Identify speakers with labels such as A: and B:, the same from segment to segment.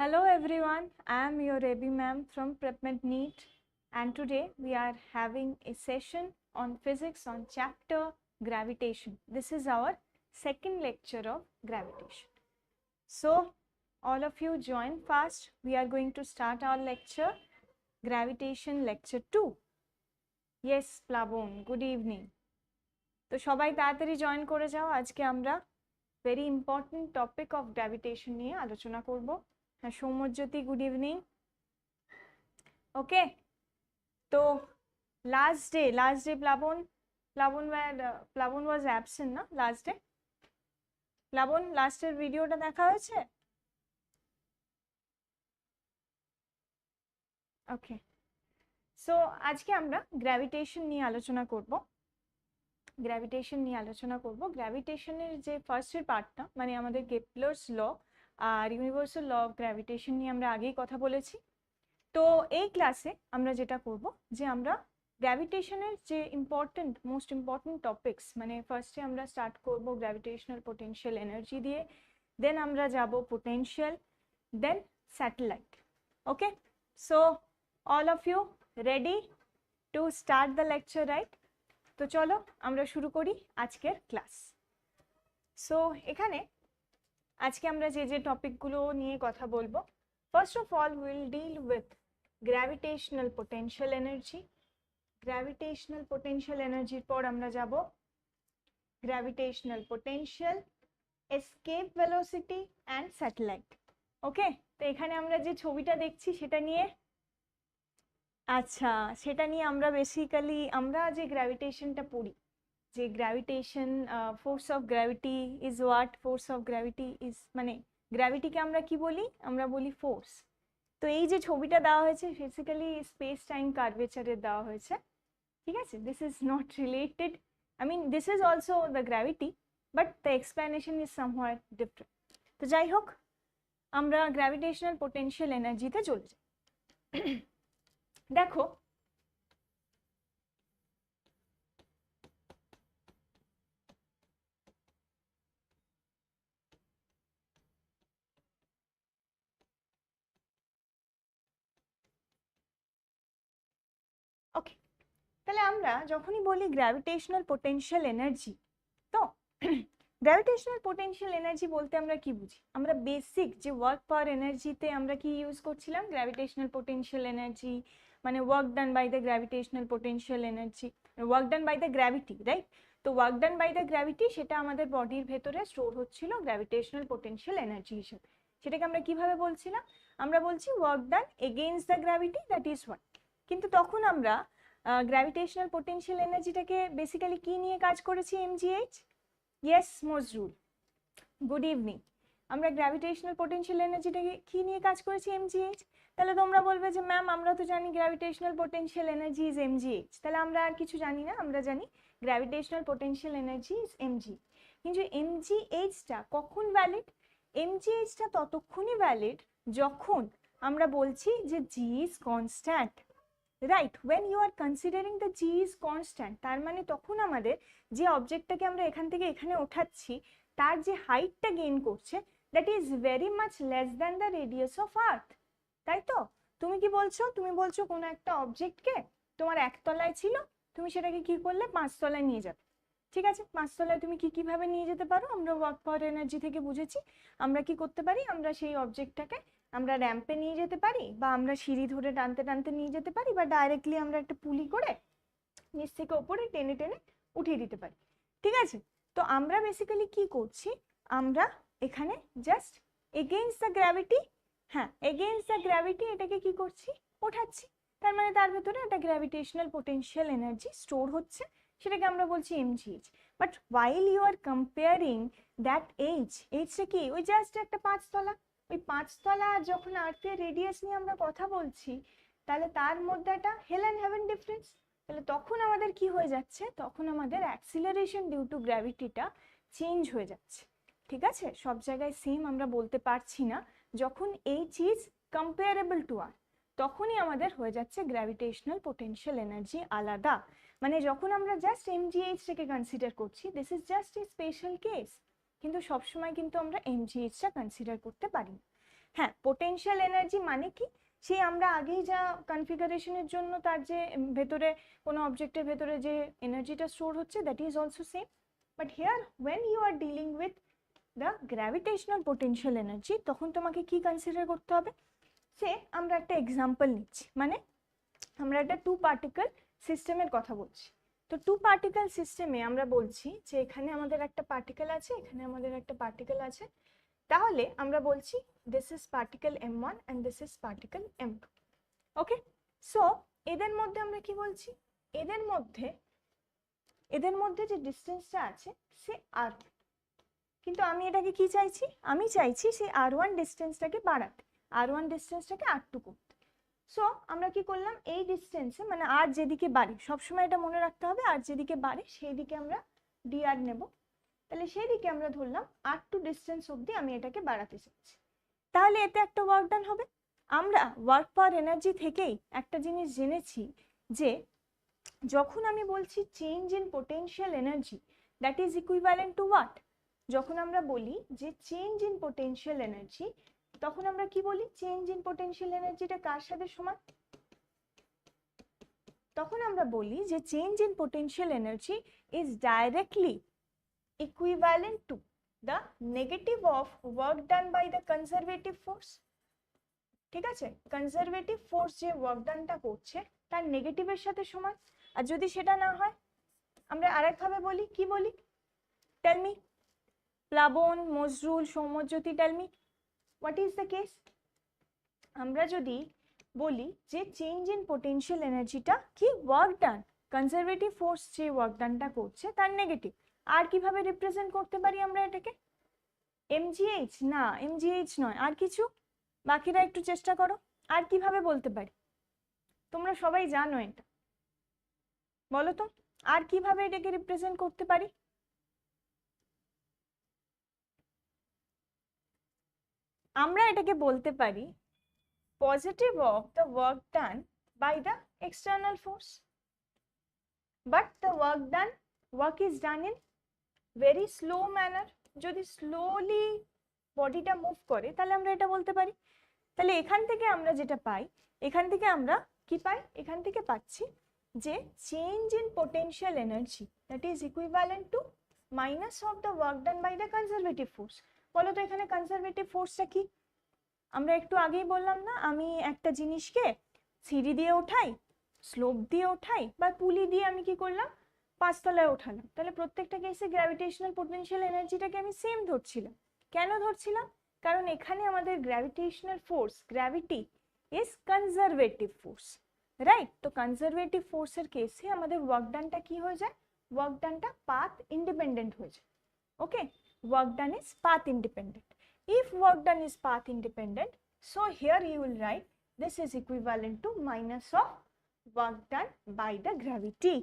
A: Hello everyone, I am your Ma'am from PrepMed NEET, and today we are having a session on physics on chapter gravitation. This is our second lecture of gravitation. So all of you join fast. We are going to start our lecture, gravitation lecture 2. Yes, Plavon, good evening. তো সবাই তাড়াতাড়ি join করে যাও। আজকে আমরা very important topic of gravitation নিয়ে আলোচনা করব। হ্যাঁ, সৌম্যজ্যোতি, গুড ইভিনিং। ওকে, তো লাস্ট ডে প্লাবন ওয়াজ অ্যাবসেন্ট না লাস্ট ডে? প্লাবন, লাস্টের ভিডিওটা দেখা হয়েছে? ওকে, সো আজকে আমরা গ্র্যাভিটেশন নিয়ে আলোচনা করব। গ্র্যাভিটেশনের যে ফার্স্টের পার্টটা, মানে আমাদের Kepler's law R universal law of gravitation নিয়ে আমরা আগেই কথা বলেছি। তো এই ক্লাসে আমরা যেটা করব, যে আমরা গ্র্যাভিটেশনের যে মোস্ট ইম্পর্টেন্ট টপিকস, মানে ফার্স্টে আমরা স্টার্ট করব গ্র্যাভিটেশনাল পোটেনশিয়াল এনার্জি দিয়ে, দেন আমরা যাব potential, then satellite. Okay, so all of you ready to start the lecture, right? তো চলো আমরা শুরু করি আজকের ক্লাস। সো এখানে আজকে আমরা যে টপিকগুলো নিয়ে কথা বলবো, first of all will deal with gravitational potential energy. Gravitational potential এনার্জির পর আমরা যাব gravitational potential, escape velocity and satellite. Okay, তো এখানে আমরা যে ছবিটা দেখছি সেটা নিয়ে আমরা বেসিক্যালি আমরা যে গ্র্যাভিটেশনটা পড়ি, যে gravitation, force of gravity is what, force of gravity is, মানে গ্র্যাভিটিকে আমরা কি বলি? আমরা বলি ফোর্স। তো এই যে ছবিটা দেওয়া হয়েছে বেসিক্যালি স্পেস টাইম কার্ভেচারের দেওয়া হয়েছে, ঠিক আছে? This is not related, I mean this is also the gravity, but the explanation is somewhat different. তো যাই হোক, আমরা গ্র্যাভিটেশনাল পোটেনশিয়াল এনার্জিতে চলে যাই। দেখো, ওকে, তাহলে আমরা যখনই বলি গ্র্যাভিটেশনাল পোটেনশিয়াল এনার্জি, তো গ্র্যাভিটেশনাল পোটেনশিয়াল এনার্জি বলতে আমরা কি বুঝি? আমরা বেসিক যে ওয়ার্ক পাওয়ার এনার্জিতে আমরা কি ইউজ করছিলাম? গ্র্যাভিটেশনাল পোটেনশিয়াল এনার্জি মানে work done by the gravitational potential energy, work done by the gravity, right? তো work done by the gravity, সেটা আমাদের বডির ভেতরে স্টোর হচ্ছিল গ্র্যাভিটেশনাল পোটেনশিয়াল এনার্জি হিসেবে। সেটাকে আমরা কিভাবে বলছিলাম? আমরা বলছি work done against the gravity, that is watt. কিন্তু তখন আমরা গ্র্যাভিটেশনাল পোটেনশিয়াল এনার্জিটাকে বেসিক্যালি কি নিয়ে কাজ করেছি? MGH. Yes Mojrul, good evening. আমরা গ্র্যাভিটেশনাল পোটেনশিয়াল এনার্জিটাকে কি নিয়ে কাজ করেছি? এমজিএইচ। তাহলে তোমরা বলবে যে ম্যাম আমরা তো জানি gravitational potential energy is MGH, তাহলে আমরা আর কিছু জানি না? আমরা জানি gravitational potential energy is MG. কিন্তু এমজিএইচটা কখন ভ্যালিড? এমজিএইচটা ততক্ষণই ভ্যালিড যখন আমরা বলছি যে g is constant, right? When you are considering the g is constant, তার মানে তখন আমাদের যে অবজেক্টটাকে আমরা এখান থেকে এখানে ওঠাচ্ছি তার যে হাইটটা গেইন করছে, that is very much less than the radius of earth, তাই তো? তুমি কি বলছো? তুমি বলছো কোনো একটা অবজেক্টকে তোমার একতলায় ছিল, তুমি সেটাকে কি করলে? 5 তলায় নিয়ে যাবে, ঠিক আছে? 5 তলায় তুমি কিভাবে নিয়ে যেতে পারো? আমরা ওয়ার্ক পাওয়ার এনার্জি থেকে বুঝেছি আমরা কি করতে পারি, আমরা সেই অবজেক্টটাকে আমরা র্যাম্পে নিয়ে যেতে পারি, বা আমরা সিঁড়ি ধরে টানতে টানতে নিয়ে যেতে পারি, বা ডাইরেক্টলি আমরা একটা পুলি করে নিচ থেকে ওপরে টেনে টেনে উঠিয়ে দিতে পারি, ঠিক আছে? তো আমরা বেসিক্যালি কি করছি? আমরা এখানে জাস্ট এগেইনস্ট দ্য গ্র্যাভিটি, হ্যাঁ এগেইনস্ট দ্য গ্র্যাভিটি এটাকে কি করছি? ওঠাচ্ছি। তার মানে তার ভেতরে একটা গ্র্যাভিটেশনাল পোটেনশিয়াল এনার্জি স্টোর হচ্ছে, সেটাকে আমরা বলছি MGH. But while you are comparing that এইচটা কি? ওই জাস্ট একটা 5 তলা, ওই 5 তলা যখন আর্থের রেডিয়াস নিয়ে আমরা কথা বলছি, তাহলে তার মধ্যে একটা হেল অ্যান্ড হেভেন ডিফারেন্স। তাহলে তখন আমাদের কি হয়ে যাচ্ছে? তখন আমাদের অ্যাক্সিলারেশন ডিউ টু গ্র্যাভিটিটা চেঞ্জ হয়ে যাচ্ছে, ঠিক আছে? সব জায়গায় সেম আমরা বলতে পারছি না। যখন এইচ ইজ কম্পেয়ারেবল টু আর, তখনই আমাদের হয়ে যাচ্ছে গ্র্যাভিটেশনাল পোটেনশিয়াল এনার্জি আলাদা। মানে যখন আমরা জাস্ট এমজিএইচটাকে কনসিডার করছি, this is just a special case, কিন্তু সবসময় কিন্তু আমরা এমজিএইচটা কনসিডার করতে পারি না। হ্যাঁ, পোটেনশিয়াল এনার্জি মানে কি, সেই আমরা আগেই যা কনফিগারেশনের জন্য তার যে ভেতরে কোনো অবজেক্টের ভেতরে যে এনার্জিটা স্টোর হচ্ছে, that is also same. But here when you are dealing with the gravitational potential energy, তখন তোমাকে কি কনসিডার করতে হবে, সে আমরা একটা এক্সাম্পল নিচ্ছি, মানে আমরা একটা 2 পার্টিকেল সিস্টেমের কথা বলছি। তো 2 পার্টিকেল সিস্টেমে আমরা বলছি যে এখানে আমাদের একটা পার্টিকেল আছে, এখানে আমাদের একটা পার্টিকেল আছে, তাহলে আমরা বলছি this is particle m1 and this is particle m2। Okay, so এদের মধ্যে আমরা কি বলছি, এদের মধ্যে যে ডিস্টেন্সটা আছে সে r, কিন্তু আমি এটাকে কি চাইছি, আমি চাইছি সেই r1 ডিস্টেন্সটাকে বাড়াতে, r1 ডিস্টেন্সটাকে r2 করতে। সো আমরা কি করলাম, এই ডিস্টেন্সে মানে আর যেদিকে বাড়ে, সবসময় এটা মনে রাখতে হবে, আর যেদিকে বাড়ে সেই দিকে আমরা dr নেব, তাহলে সেই দিকে আমরা ধরলাম r2 ডিস্টেন্স অবধি আমি এটাকে বাড়াতে চাইছি। তাহলে এতে একটা ওয়ার্ক ডান হবে। আমরা ওয়ার্ক পাওয়ার এনার্জি থেকেই একটা জিনিস জেনেছি যে যখন আমি বলছি change in potential energy, that is equivalent two what, যখন আমরা বলি যে চেঞ্জ ইন পোটেনশিয়াল এনার্জি, তখন আমরা কি বলি, চেঞ্জ ইন পোটেনশিয়াল এনার্জিটা কার সাথে সমান, তখন আমরা বলি যে change in potential energy is directly equivalent to the negative of work done by the conservative force। ঠিক আছে, কনজারভেটিভ ফোর্স যে ওয়ার্ক ডানটা করছে তার নেগেটিভের সাথে সমান। আর যদি সেটা না হয়, আমরা আরেকভাবে বলি, কি বলি, tell me Plabon, Mojrul, Soumyajyoti, tell me what is the case. আমরা যদি বলি যে চেঞ্জ ইন পোটেনশিয়াল এনার্জিটা কি, ওয়ার্ক ডান, কনজারভেটিভ ফোর্স যে ওয়ার্ক ডানটা করছে তার নেগেটিভ, আর কিভাবে রিপ্রেজেন্ট করতে পারি আমরা এটাকে, mgh, না mgh নয়, আর কিছু, বাকিরা একটু চেষ্টা করো, আর কিভাবে বলতে পারি, তোমরা সবাই জানো এটা, বলো তো আর কিভাবে এটাকে রিপ্রেজেন্ট করতে পারি। আমরা এটাকে বলতে পারি positive of the work done by the external force, but the work is done in very slow manner. যদি স্লোলি বডিটা মুভ করে তাহলে আমরা এটা বলতে পারি। তাহলে এখান থেকে আমরা যেটা পাই, এখান থেকে আমরা কি পাই, এখান থেকে পাচ্ছি যে change in potential energy that is equivalent to minus of the work done by the conservative force. বলো তো এখানে কনজারভেটিভ ফোর্সটা কি, আমরা একটু আগেই বললাম না, আমি একটা জিনিসকে সিঁড়ি দিয়ে ওঠাই, স্লোপ দিয়ে ওঠাই, বা পুলি দিয়ে আমি কি করলাম, 5 তলায় ওঠালাম, তাহলে প্রত্যেকটা কেসে গ্র্যাভিটেশনাল পোটেনশিয়াল এনার্জিটাকে আমি সেম ধরছিলাম। কেন ধরছিলাম, কারণ এখানে আমাদের gravitational force, gravity is conservative force, right. তো কনজারভেটিভ ফোর্সের কেসে আমাদের ওয়ার্ক ডানটা কি হয়ে যায়, ওয়ার্ক ডানটা পাথ ইন্ডিপেন্ডেন্ট হয়ে যায়। Okay, work done is path independent. If work done is path independent, so here you will write this is equivalent to minus of work done by the gravity.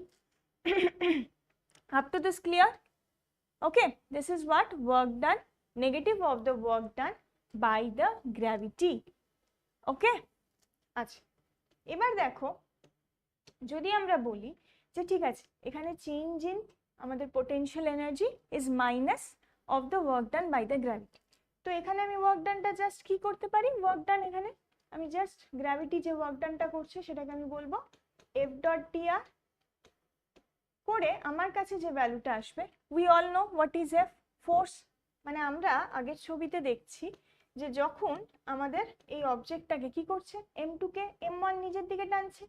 A: Up to this clear? Okay, this is what work done, negative of the work done by the gravity. Okay, আচ্ছা এবার দেখো, যদি আমরা বলি যে ঠিক আছে এখানে চেঞ্জ ইন আমাদের potential energy is minus of the work done by the gravity, তো এখানে আমি ওয়ার্ক ডানটা জাস্ট কি করতে পারি, ওয়ার্ক ডান এখানে আমি জাস্ট গ্র্যাভিটি যে ওয়ার্ক ডানটা করছে সেটাকে আমি বলবো এফ ডট ডিআর করে, আমার কাছে যে ভ্যালুটা আসবে, we all know what is F, force. মানে আমরা আগের ছবিতে দেখছি যে যখন আমাদের এই অবজেক্টটাকে কি করছে, m2 কে m1 নিজের দিকে টানছে,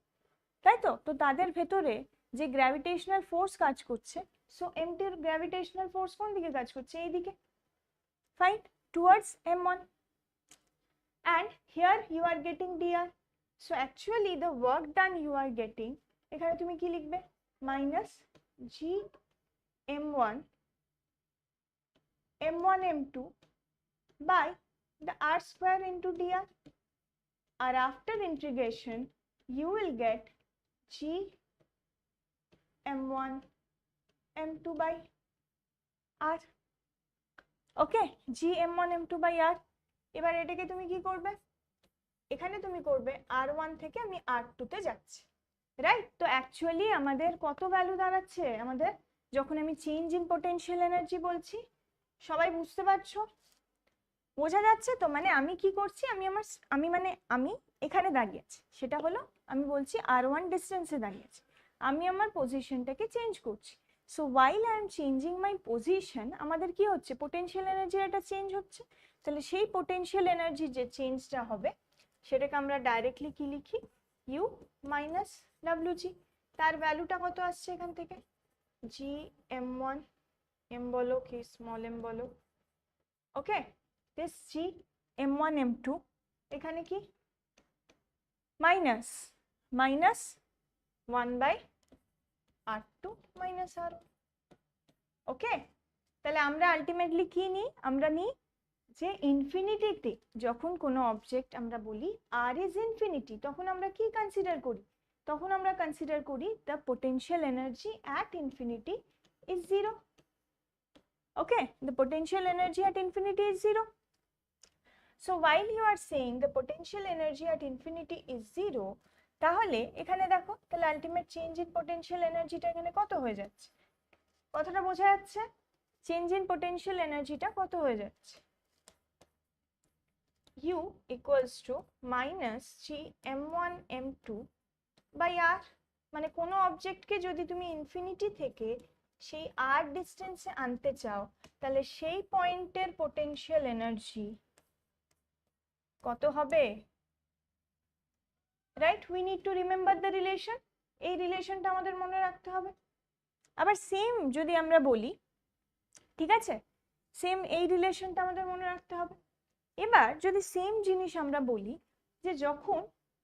A: তাই তো, তো তাদের ভেতরে যে গ্র্যাভিটেশনাল ফোর্স কাজ করছে, সো m2 এর গ্র্যাভিটেশনাল ফোর্স কোন দিকে কাজ করছে, এই দিকে, fine, towards m1, and here you are getting dr, so actually the work done you are getting, এখানে তুমি কি লিখবে, minus g m1 m2 by the r square into dr, or after integration you will get g m1 m2 by r. Okay, G m1 m2 by r। এবার এটাকে তুমি কি করবে, এখানে তুমি করবে r1 থেকে আমি r2 তে যাচ্ছি, রাইট। তো অ্যাকচুয়ালি আমাদের কত ভ্যালু দাঁড়াচ্ছে, আমাদের যখন আমি চেঞ্জ ইন পোটেনশিয়াল এনার্জি বলছি, সবাই বুঝতে পারছো, বোঝা যাচ্ছে তো? মানে আমি কি করছি, আমি এখানে দাঁড়িয়ে আছি, সেটা হলো আমি বলছি r1 ডিস্টেন্সে দাঁড়িয়ে আছি, আমি আমার পজিশনটাকে চেঞ্জ করছি। So while I am changing my position, আমাদের কি হচ্ছে, পোটেনশিয়াল এনার্জির একটা চেঞ্জ হচ্ছে। তাহলে সেই পোটেনশিয়াল এনার্জি যে চেঞ্জটা হবে সেটাকে আমরা ডাইরেক্টলি কি লিখি, ইউ মাইনাস ডাব্লিউজি। তার ভ্যালুটা কত আসছে এখান থেকে, জি m1, এম বলো কি স্মল এম বলো, ওকে, দিস জি m1 m2, এখানে কি minus minus 1/r2 minus r, ওকে। তাহলে আমরা আলটিমেটলি কি নিই, আমরা নিই যে ইনফিনিটিতে যখন কোনো অবজেক্ট আমরা বলি আর ইজ ইনফিনিটি, তখন আমরা কি কনসিডার করি, তখন আমরা কনসিডার করি the potential energy at infinity is zero, okay, the potential energy at infinity is zero. So while you are saying the potential energy at infinity is zero, তাহলে এখানে দেখো, তাহলে আলটিমেট চেঞ্জ ইন পোটেনশিয়াল এনার্জিটা এখানে কত হয়ে যাচ্ছে, কথাটা বোঝা যাচ্ছে, চেঞ্জ ইন পোটেনশিয়াল এনার্জিটা কত হয়ে যাচ্ছে, u equals to minus g m1 m2 by r, মানে কোনো অবজেক্টকে যদি তুমি ইনফিনিটি থেকে সেই r ডিস্টেন্সে আনতে চাও, তাহলে সেই পয়েন্টের পোটেনশিয়াল এনার্জি কত হবে, right? We need to remember the relation, এই রিলেশনটা আমাদের মনে রাখতে হবে। আবার সেম যদি আমরা বলি, ঠিক আছে, সেম এই রিলেশনটা আমাদের মনে রাখতে হবে। এবার যদি সেম জিনিস আমরা বলি যে যখন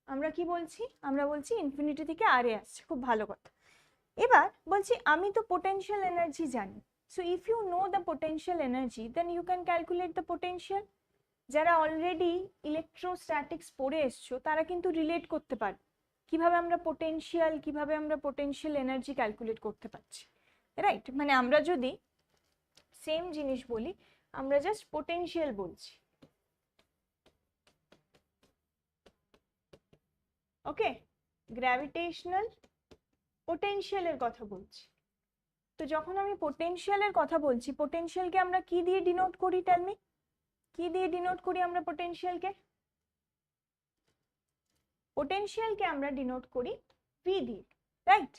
A: আমরা কি বলছি, আমরা বলছি ইনফিনিটি থেকে আরে আসছে, খুব ভালো কথা। এবার বলছি আমি তো পোটেনশিয়াল এনার্জি জানি, so if you know the potential energy then you can calculate the potential. যারা অলরেডি ইলেকট্রোস্ট্যাটিক্স পড়ে এসছো তারা কিন্তু রিলেট করতে পারে কিভাবে আমরা পোটেনশিয়াল এনার্জি ক্যালকুলেট করতে পারছি, রাইট? মানে আমরা যদি সেম জিনিস বলি, আমরা জাস্ট পোটেনশিয়াল বলছি, ওকে, গ্র্যাভিটেশনাল পোটেনশিয়ালের কথা বলছি। তো যখন আমি পোটেনশিয়ালের কথা বলছি, পোটেনশিয়ালকে আমরা কি দিয়ে ডিনোট করি, টেল মি, কি দিয়ে ডিনোট করি আমরা পোটেনশিয়ালকে? পোটেনশিয়ালকে আমরা ডিনোট করি ভি দিয়ে, রাইট?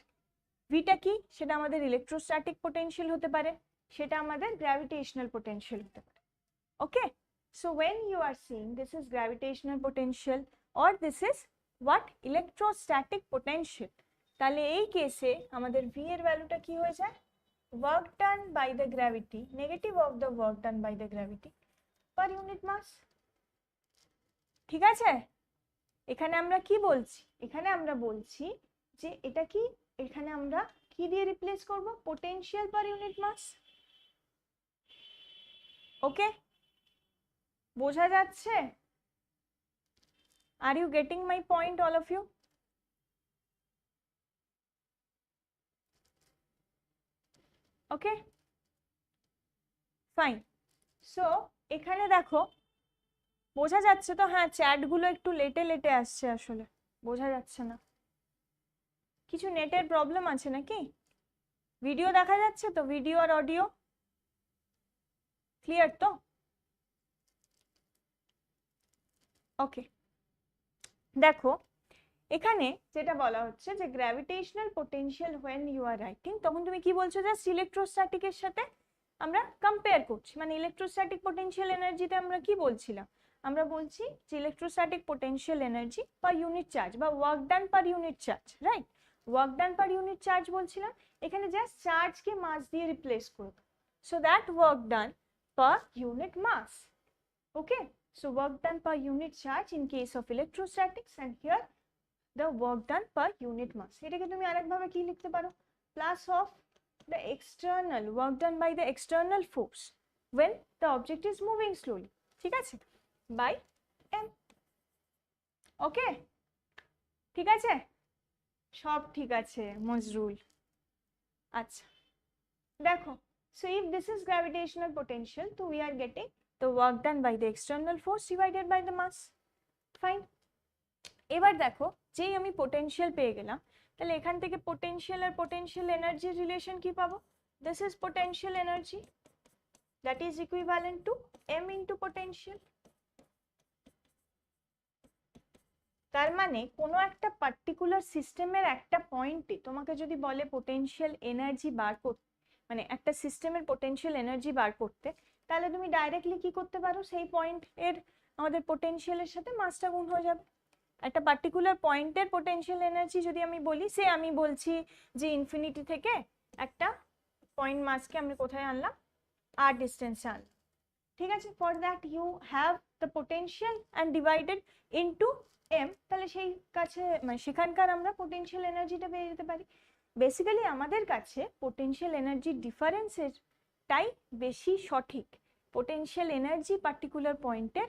A: ভিটা কি, সেটা আমাদের ইলেকট্রোস্ট্যাটিক পোটেনশিয়াল হতে পারে, সেটা আমাদের গ্র্যাভিটেশনাল পোটেনশিয়াল হতে পারে, okay. So when you are saying this is gravitational potential or this is what, electrostatic potential, তাহলে এই কেসে আমাদের v এর ভ্যালুটা কি হয়ে যায়, work done by the gravity, negative of the work done by the gravity per unit mass, ঠিক আছে? এখানে আমরা কি বলছি, এখানে আমরা বলছি যে এটা কি, এখানে আমরা কি দিয়ে রিপ্লেস করব, পোটেনশিয়াল পার ইউনিট মাস, ওকে, বোঝা যাচ্ছে? Are you getting my point all of you? Okay, fine. So এখানে দেখো, বোঝা যাচ্ছে তো? হ্যাঁ, চ্যাটগুলো একটু লেটে লেটে আসছে, আসলে বোঝা যাচ্ছে না, কিছু নেটের প্রবলেম আছে নাকি? ভিডিও দেখা যাচ্ছে তো, ভিডিও আর অডিও ক্লিয়ার তো? ওকে, দেখো এখানে যেটা বলা হচ্ছে যে gravitational potential when you are writing, তখন তুমি কি বলছো, জাস্ট ইলেকট্রোস্ট্যাটিকের সাথে আমরা কম্পেয়ার করছি, মানে ইলেকট্রোস্ট্যাটিক পোটেনশিয়াল এনার্জিতে আমরা কি বলছিলাম, আমরা বলছি যে electrostatic potential energy per unit charge বা work done per unit charge, right? Work done per unit charge বলছিলাম, এখানে জাস্ট চার্জকে মাস দিয়ে রিপ্লেস করব, so that work done per unit mass, okay, so work done per unit charge in case of electrostatics, and here the work done per unit mass, এটাকে তুমি আরেকভাবে কি লিখতে পারো, plus of the external work done by the external force when the object is moving slowly, ঠিক আছে, by m, ওকে, ঠিক আছে, সব ঠিক আছে মজরুল, আচ্ছা। দেখো, so if this is gravitational potential, so we are getting the work done by the external force divided by the mass, fine। এবার দেখো, যেই আমি পোটেনশিয়াল পেয়ে গেলাম, তাহলে এখান থেকে পোটেনশিয়াল আর পোটেনশিয়াল এনার্জির রিলেশন কি পাবো, this is potential energy, that is equivalent to m into potential. তার মানে কোনো একটা পার্টিকুলার সিস্টেমের একটা পয়েন্টে তোমাকে যদি বলে পোটেনশিয়াল এনার্জি বার করতে, মানে একটা সিস্টেমের পোটেনশিয়াল এনার্জি বার করতে, তাহলে তুমি ডাইরেক্টলি কি করতে পারো, সেই পয়েন্ট এর আমাদের পোটেনশিয়ালের সাথে মাসটা গুণ হয়ে যাবে। একটা পার্টিকুলার পয়েন্টের পোটেনশিয়াল এনার্জি যদি আমি বলি, সে আমি বলছি যে ইনফিনিটি থেকে একটা পয়েন্ট মাসকে আমি কোথায় আনলাম, আর ডিস্টেন্সে আনলাম, ঠিক আছে। For that you have the potential and divided into M, তাহলে সেই কাছে মানে সেখানকার আমরা পোটেনশিয়াল এনার্জিটা পেয়ে যেতে পারি। বেসিক্যালি আমাদের কাছে পোটেনশিয়াল এনার্জির ডিফারেন্সেরটাই বেশি সঠিক। পোটেনশিয়াল এনার্জি পার্টিকুলার পয়েন্টের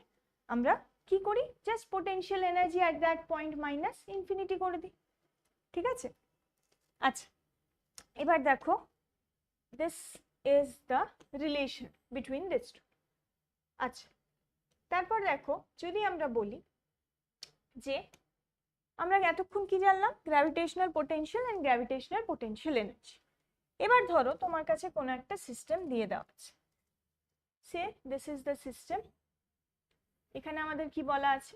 A: আমরা কি করি, just potential energy at that point minus infinity করে দিই, ঠিক আছে। আচ্ছা, এবার দেখো this is the relation between this two. আচ্ছা, তারপর দেখো যদি আমরা বলি যে আমরা এতক্ষণ কি জানলাম, gravitational potential and gravitational potential energy. এবার ধরো তোমার কাছে কোনো একটা সিস্টেম দিয়ে দেওয়া আছে, say this is the system. এখানে আমাদের কি বলা আছে,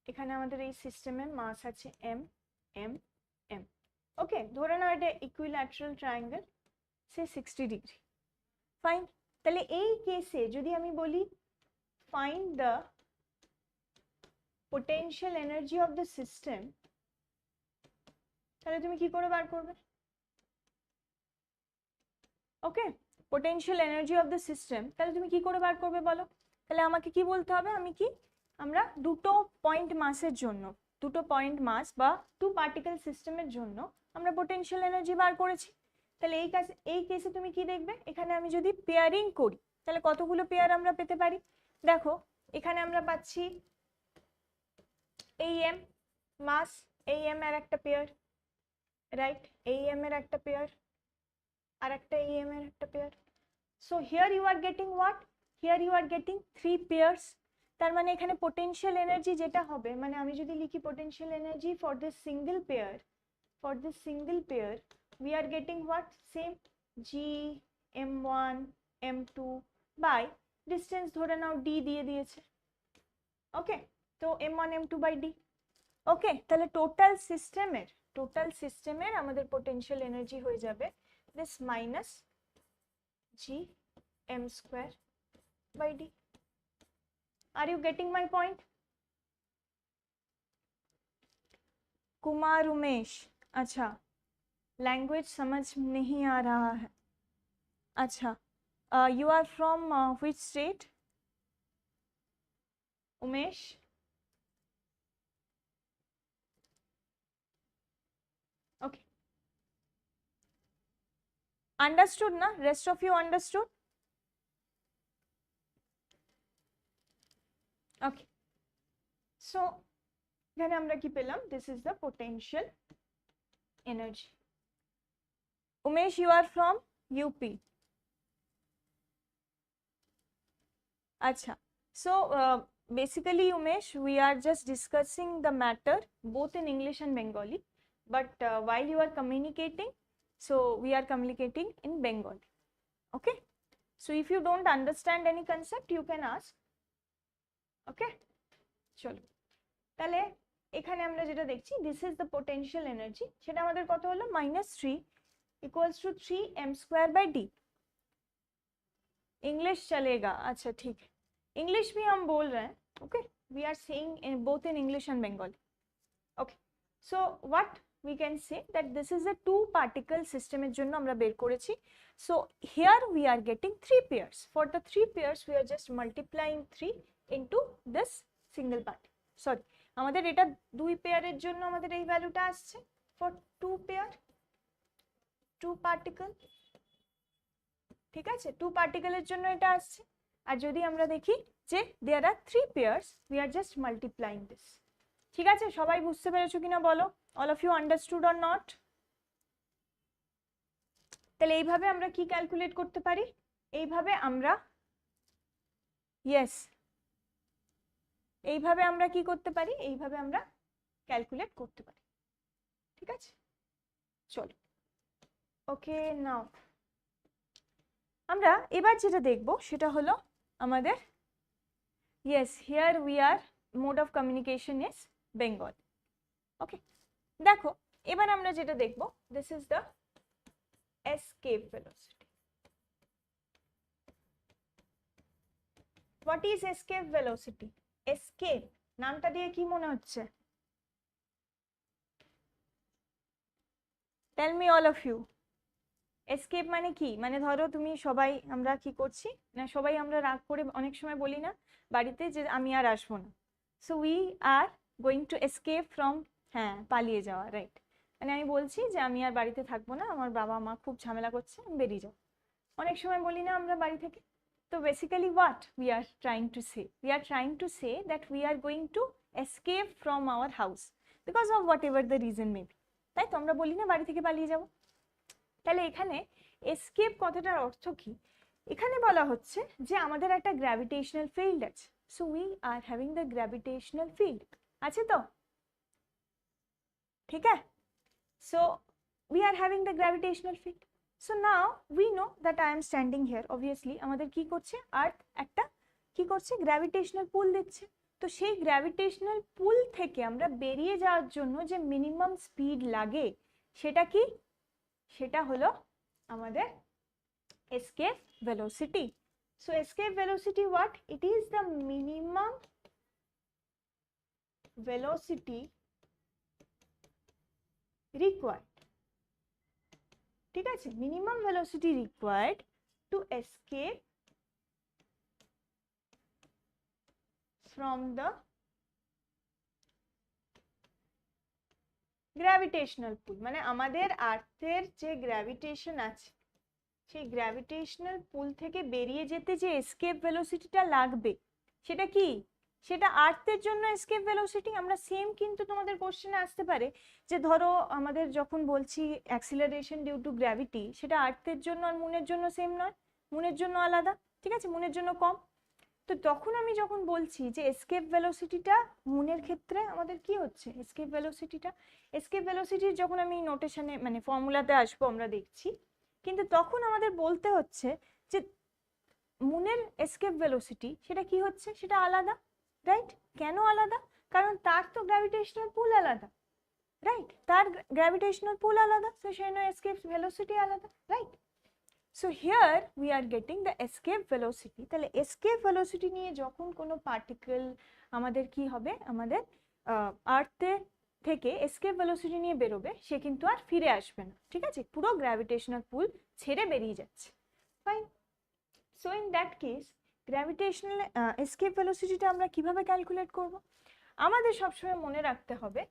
A: এখানে আমাদের এই সিস্টেমের মাস আছে এম এম এম। ওকে, ধরে নাও এটা ইকুইল্যাটারাল ট্রায়াঙ্গেল, সে 60 ডিগ্রি। ফাইন, তাহলে এই কেসে যদি আমি বলি find the potential energy of the system, তাহলে তুমি কি করে বার করবে? ওকে, potential energy of the system, তাহলে তুমি কি করে বার করবে বলো? তাহলে আমাকে কি বলতে হবে, আমরা দুটো পয়েন্ট মাসের জন্য, দুটো পয়েন্ট মাস বা টু পার্টিকেল সিস্টেমের জন্য আমরা পোটেনশিয়াল এনার্জি বার করেছি। তাহলে এই কেসে তুমি কি দেখবে, এখানে আমি যদি পেয়ারিং করি তাহলে কতগুলো পেয়ার আমরা পেতে পারি। দেখো এখানে আমরা পাচ্ছি এই এম মাস, এই এম এর একটা পেয়ার, রাইট, এই এম এর একটা পেয়ার, আর একটা এই এম এর একটা pair. So here you are getting what, here you are getting 3 pairs. তার মানে এখানে পোটেনশিয়াল এনার্জি যেটা হবে, মানে আমি যদি লিখি potential energy for this single pair, for this single pair we are getting what, same G m1 m2 by distance ধরে নাও d দিয়ে দিয়েছে। ওকে, তো m1 m2 বাই d। ওকে, তাহলে টোটাল সিস্টেমের আমাদের পোটেনশিয়াল এনার্জি হয়ে যাবে this minus G m square by d। Are you getting my point? Kumar Umesh, अच्छा लैंग्वेज समझ नहीं आ रहा है। अच्छा, you are from which state? Umesh, okay, understood na, rest of you understood? Okay, so এখানে আমরা কি পেলাম, this is the potential energy. Umesh, you are from UP. Acha, so basically Umesh, we are just discussing the matter both in English and Bengali, but while you are communicating, so we are communicating in Bengali. Okay, so if you don't understand any concept you can ask. Okay, চলো তাহলে এখানে আমরা যেটা দেখছি this is the potential energy, সেটা আমাদের কত হলো, -3 equals to 3 m square by d। English चलेगा, अच्छा ठीक है, इंग्लिश भी हम बोल रहे हैं। Okay, we are saying in both in English and Bengali. Okay, so what we can say that this is a two particle system এর জন্য আমরা বের করেছি। so here we are getting 3 pairs, for the 3 pairs we are just multiplying 3 into this single particle, sorry আমাদের এটা 2 পেয়ারের জন্য আমাদের এই ভ্যালুটা আসছে, for 2 pair 2 particle, ঠিক আছে, 2 পার্টিকেলের জন্য এটা আসছে। আর যদি আমরা দেখি যে there are 3 pairs, we are just multiplying this। ঠিক আছে, সবাই বুঝতে পেরেছো কিনা বলো, all of you understood or not? তাহলে এইভাবে আমরা কি ক্যালকুলেট করতে পারি, এইভাবে আমরা ইয়েস এইভাবে আমরা কি করতে পারি, এইভাবে আমরা ক্যালকুলেট করতে পারি। ঠিক আছে, চলো। ওকে, নাও আমরা এবার যেটা দেখব সেটা হলো আমাদের yes here we are mode of communication is Bengal. ওকে, দেখো এবার আমরা যেটা দেখব this is the escape velocity. What is escape velocity? Escape নামটা দিয়ে কি মনে হচ্ছে? Tell me all of you. Escape মানে কি? মানে ধরো তুমি সবাই আমরা কি করছি না, সবাই আমরা রাগ করে অনেক সময় বলি না বাড়িতে যে আমি আর আসবো না, so we are going to escape from, হ্যাঁ পালিয়ে যাওয়া, রাইট। মানে আমি বলছি যে আমি আর বাড়িতে থাকবো না, আমার বাবা মা খুব ঝামেলা করছে, আমি বেরিয়ে যাও, অনেক সময় বলি না আমরা বাড়ি থেকে। তো basically what we are trying to say, we are trying to say that we are going to escape from our house because of what ever the reason may be, তাই তো আমরা বলি না বাড়ি থেকে পালিয়ে যাবো। তাহলে এখানে এসকেপ কথাটার অর্থ কি? এখানে বলা হচ্ছে যে আমাদের একটা গ্র্যাভিটেশনাল ফিল্ড আছে, so we are having the gravitational field, আছে তো? ঠিক আছে, so we are having the gravitational field, so now we know that I am standing here, obviously আমাদের কি করছে, আর্থ একটা কি করছে, গ্র্যাভিটেশনাল পুল দিচ্ছে। তো সেই গ্র্যাভিটেশনাল পুল থেকে আমরা বেরিয়ে যাওয়ার জন্য যে মিনিমাম স্পিড লাগে সেটা কি? সেটা হলো আমাদের escape velocity. So escape velocity what? It is the minimum velocity required. ঠিক আছে, minimum velocity required to escape from the gravitational pull. মানে আমাদের আর্থের যে গ্র্যাভিটেশন আছে সেই গ্র্যাভিটেশনাল পুল থেকে বেরিয়ে যেতে যে এসকেপ ভেলোসিটিটা লাগবে সেটা কি? সেটা আর্থের জন্য এসকেপ ভেলোসিটি। আমরা সেম কিন্তু তোমাদের কোশ্চেনে আসতে পারে যে ধরো আমাদের যখন বলছি অ্যাক্সিলারেশন ডিউ টু গ্র্যাভিটি, সেটা আর্থের জন্য আর মুনের জন্য সেম নয়, মুনের জন্য আলাদা, ঠিক আছে, মুনের জন্য কম। তো তখন আমি যখন বলছি যে এসকেপ ভেলোসিটিটা মুনের ক্ষেত্রে আমাদের কি হচ্ছে, এসকেপ ভেলোসিটিটা, এসকেপ ভেলোসিটির যখন আমি নোটেশনে মানে ফর্মুলাতে আসবো আমরা দেখছি, কিন্তু তখন আমাদের বলতে হচ্ছে যে মুনের এসকেপ ভেলোসিটি সেটা কি হচ্ছে, সেটা আলাদা, রাইট? কেন আলাদা? কারণ তার তো গ্র্যাভিটেশনাল পুল আলাদা, রাইট? তার গ্র্যাভিটেশনাল পুল আলাদা, সো সেজন্য এসকেপ ভেলোসিটি আলাদা, right? So here we are getting the escape velocity. তাহলে এসকেপ ভেলোসিটি নিয়ে যখন কোনো পার্টিকেল আমাদের কি হবে, আমাদের আর্থে থেকে এসকেপ ভেলোসিটি নিয়ে বেরোবে, সে কিন্তু আর ফিরে আসবে না, ঠিক আছে, পুরো গ্র্যাভিটেশনাল পুল ছেড়ে বেরিয়ে যাচ্ছে, fine. So in that case gravitational escape ভেলোসিটিটা আমরা কিভাবে ক্যালকুলেট করব? আমাদের সবসময় মনে রাখতে হবে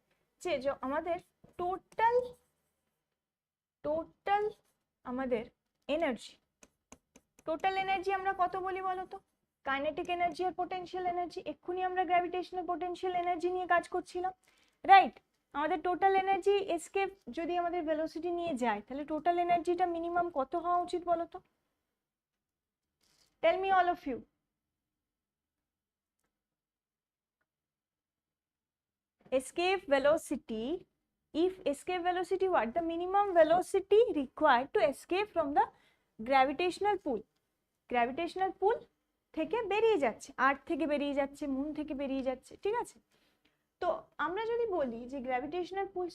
A: যে আমাদের টোটাল আমাদের এনার্জি, টোটাল এনার্জি আমরা কত বলি বলো তো? কাইনেটিক এনার্জি আর পোটেনশিয়াল এনার্জি। এক্ষুনি আমরা গ্র্যাভিটেশনাল পোটেনশিয়াল এনার্জি নিয়ে কাজ করছিলাম, রাইট? আমাদের টোটাল এনার্জি এসকেপ যদি আমাদের ভেলোসিটি নিয়ে যায়, তাহলে টোটাল এনার্জিটা মিনিমাম কত হওয়া উচিত বলো তো? Tell me all of you. Escape velocity, if escape velocity what? The minimum velocity required to escape from the gravitational pull. Gravitational pull থেকে বেরিয়ে যাচ্ছে, আর্থ থেকে বেরিয়ে যাচ্ছে, মুন থেকে বেরিয়ে যাচ্ছে, ঠিক আছে? তো আমরা যদি বলি যে গ্র্যাভিটেশনাল পুল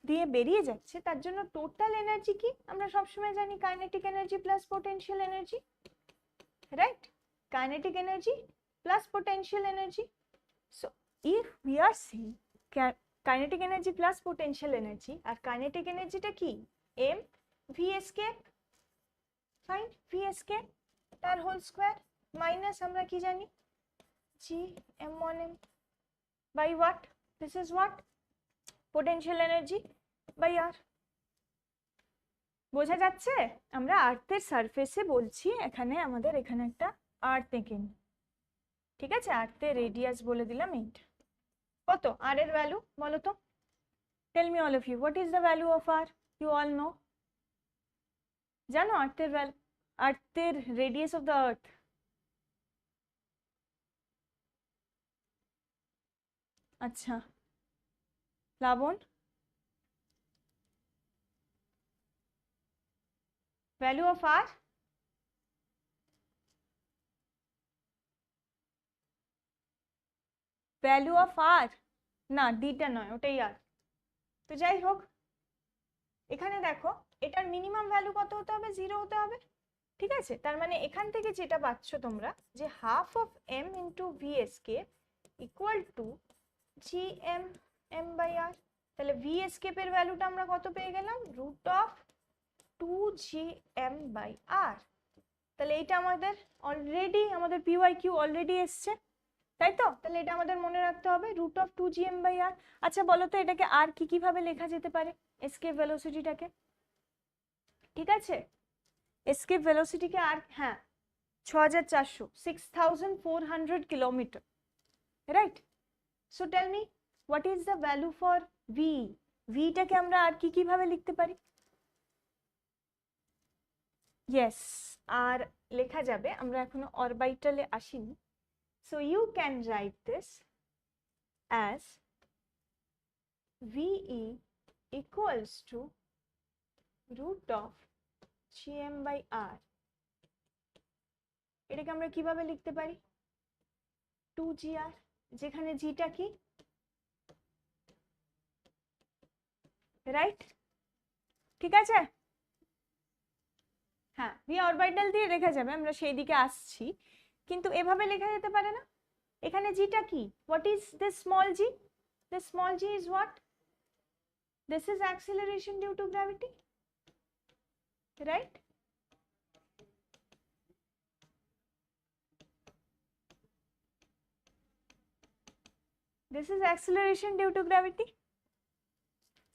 A: দিয়ে বেরিয়ে যাচ্ছে, তার জন্য টোটাল এনার্জি কি? আমরা সবসময় জানি kinetic energy plus potential energy, right? Kinetic energy plus potential energy. So if we are seeing kinetic energy plus potential energy, আর কাইনেটিক এনার্জিটা কি? M v escape, fine, v escape তার হোল স্কয়ার মাইনাস আমরা কি জানি, G m1m by what? This is what? Potential energy by r. বোঝা যাচ্ছে? আমরা আর্থের সারফেসে বলছি, এখানে আমাদের এখানে একটা আর্থ এঁকে, ঠিক আছে, আর্থের রেডিয়াস বলে দিলাম 8। কত আর এর ভ্যালু বলো তো? Tell me all of you, what is the value of r? You all know, জানো আর্থের ভ্যালু, আর্থের রেডিয়াস অফ দ্য আর্থ? আচ্ছা Plabon, value of r? Value of r, না ডিটা নয়, ওটাই আর। তো যাই হোক, এখানে দেখো এটার মিনিমাম ভ্যালু কত হতে হবে? 0 হতে হবে, ঠিক আছে? তার মানে এখান থেকে যেটা পাচ্ছ তোমরা, যে হাফ অফ এম ইন্টু ভিএসকে equal to G m m by r. তাহলে ভিএসকে এর ভ্যালুটা আমরা কত পেয়ে গেলাম? Root of 2gm by r. তাহলে এটা আমাদের অলরেডি, আমাদের পিওয়াইকিউ অলরেডি এসছে, তাই তো? তাহলে এটা আমাদের মনে রাখতে হবে, রুট অফ 2gm বাই আর। আচ্ছা বলো তো এটাকে আর কি কিভাবে লেখা যেতে পারে, এসকেপ ভেলোসিটিটাকে? ঠিক আছে, এসকেপ ভেলোসিটিকে আর, হ্যাঁ 6400, 6400 kilometre, right? So tell me what is the value for v? ভিটাকে আমরা আর কি কিভাবে লিখতে পারি? ইয়েস, আর লেখা যাবে, আমরা এখনো অরবিটালে আসিনি। So you can write this as VE equals to root of gm by r। এটাকে আমরা কিভাবে লিখতে পারি? 2gr, যেখানে জিটা কি, রাইট? ঠিক আছে, হ্যাঁ ভি অরবিটাল দিয়ে লেখা যাবে, আমরা সেই দিকে আসছি, কিন্তু এভাবে লেখা যেতে পারে না? এখানে জিটা কি? What is this small G? This small G is what? This is acceleration due to gravity, right? This is acceleration due to gravity.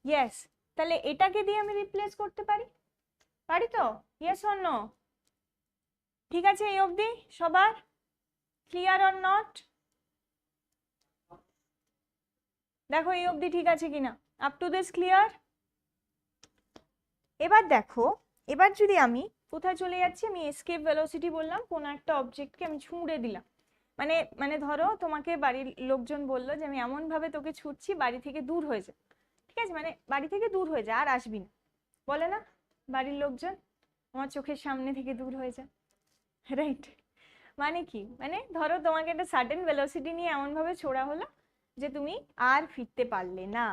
A: Yes, তাহলে এটাকে দিয়ে আমি রিপ্লেস করতে পারি, পারি তো? Yes or no? ঠিক আছে এই অবধি সবার ক্লিয়ার অর নট? দেখো এই অবধি ঠিক আছে কিনা, আপ টু দিস ক্লিয়ার? এবার দেখো, এবার যদি আমি কোথায় চলে যাচ্ছি, আমি এসকেপ ভেলোসিটি বললাম, কোন একটা অবজেক্টকে আমি ছুঁড়ে দিলাম, মানে মানে ধরো তোমাকে বাড়ির লোকজন বললো যে আমি এমন ভাবে তোকে ছুটছি বাড়ি থেকে দূর হয়ে যা, ঠিক আছে? মানে বাড়ি থেকে দূর হয়ে যা, আর আসবি না, বলে না বাড়ির লোকজন, আমার চোখের সামনে থেকে দূর হয়ে যা, রাইট? মানে কি, মানে ধরো তোমাকে একটা সাডেন ভেলোসিটি নিয়ে এমন ভাবে ছোড়া হলো যে তুমি আর ফিরতে পারলে না,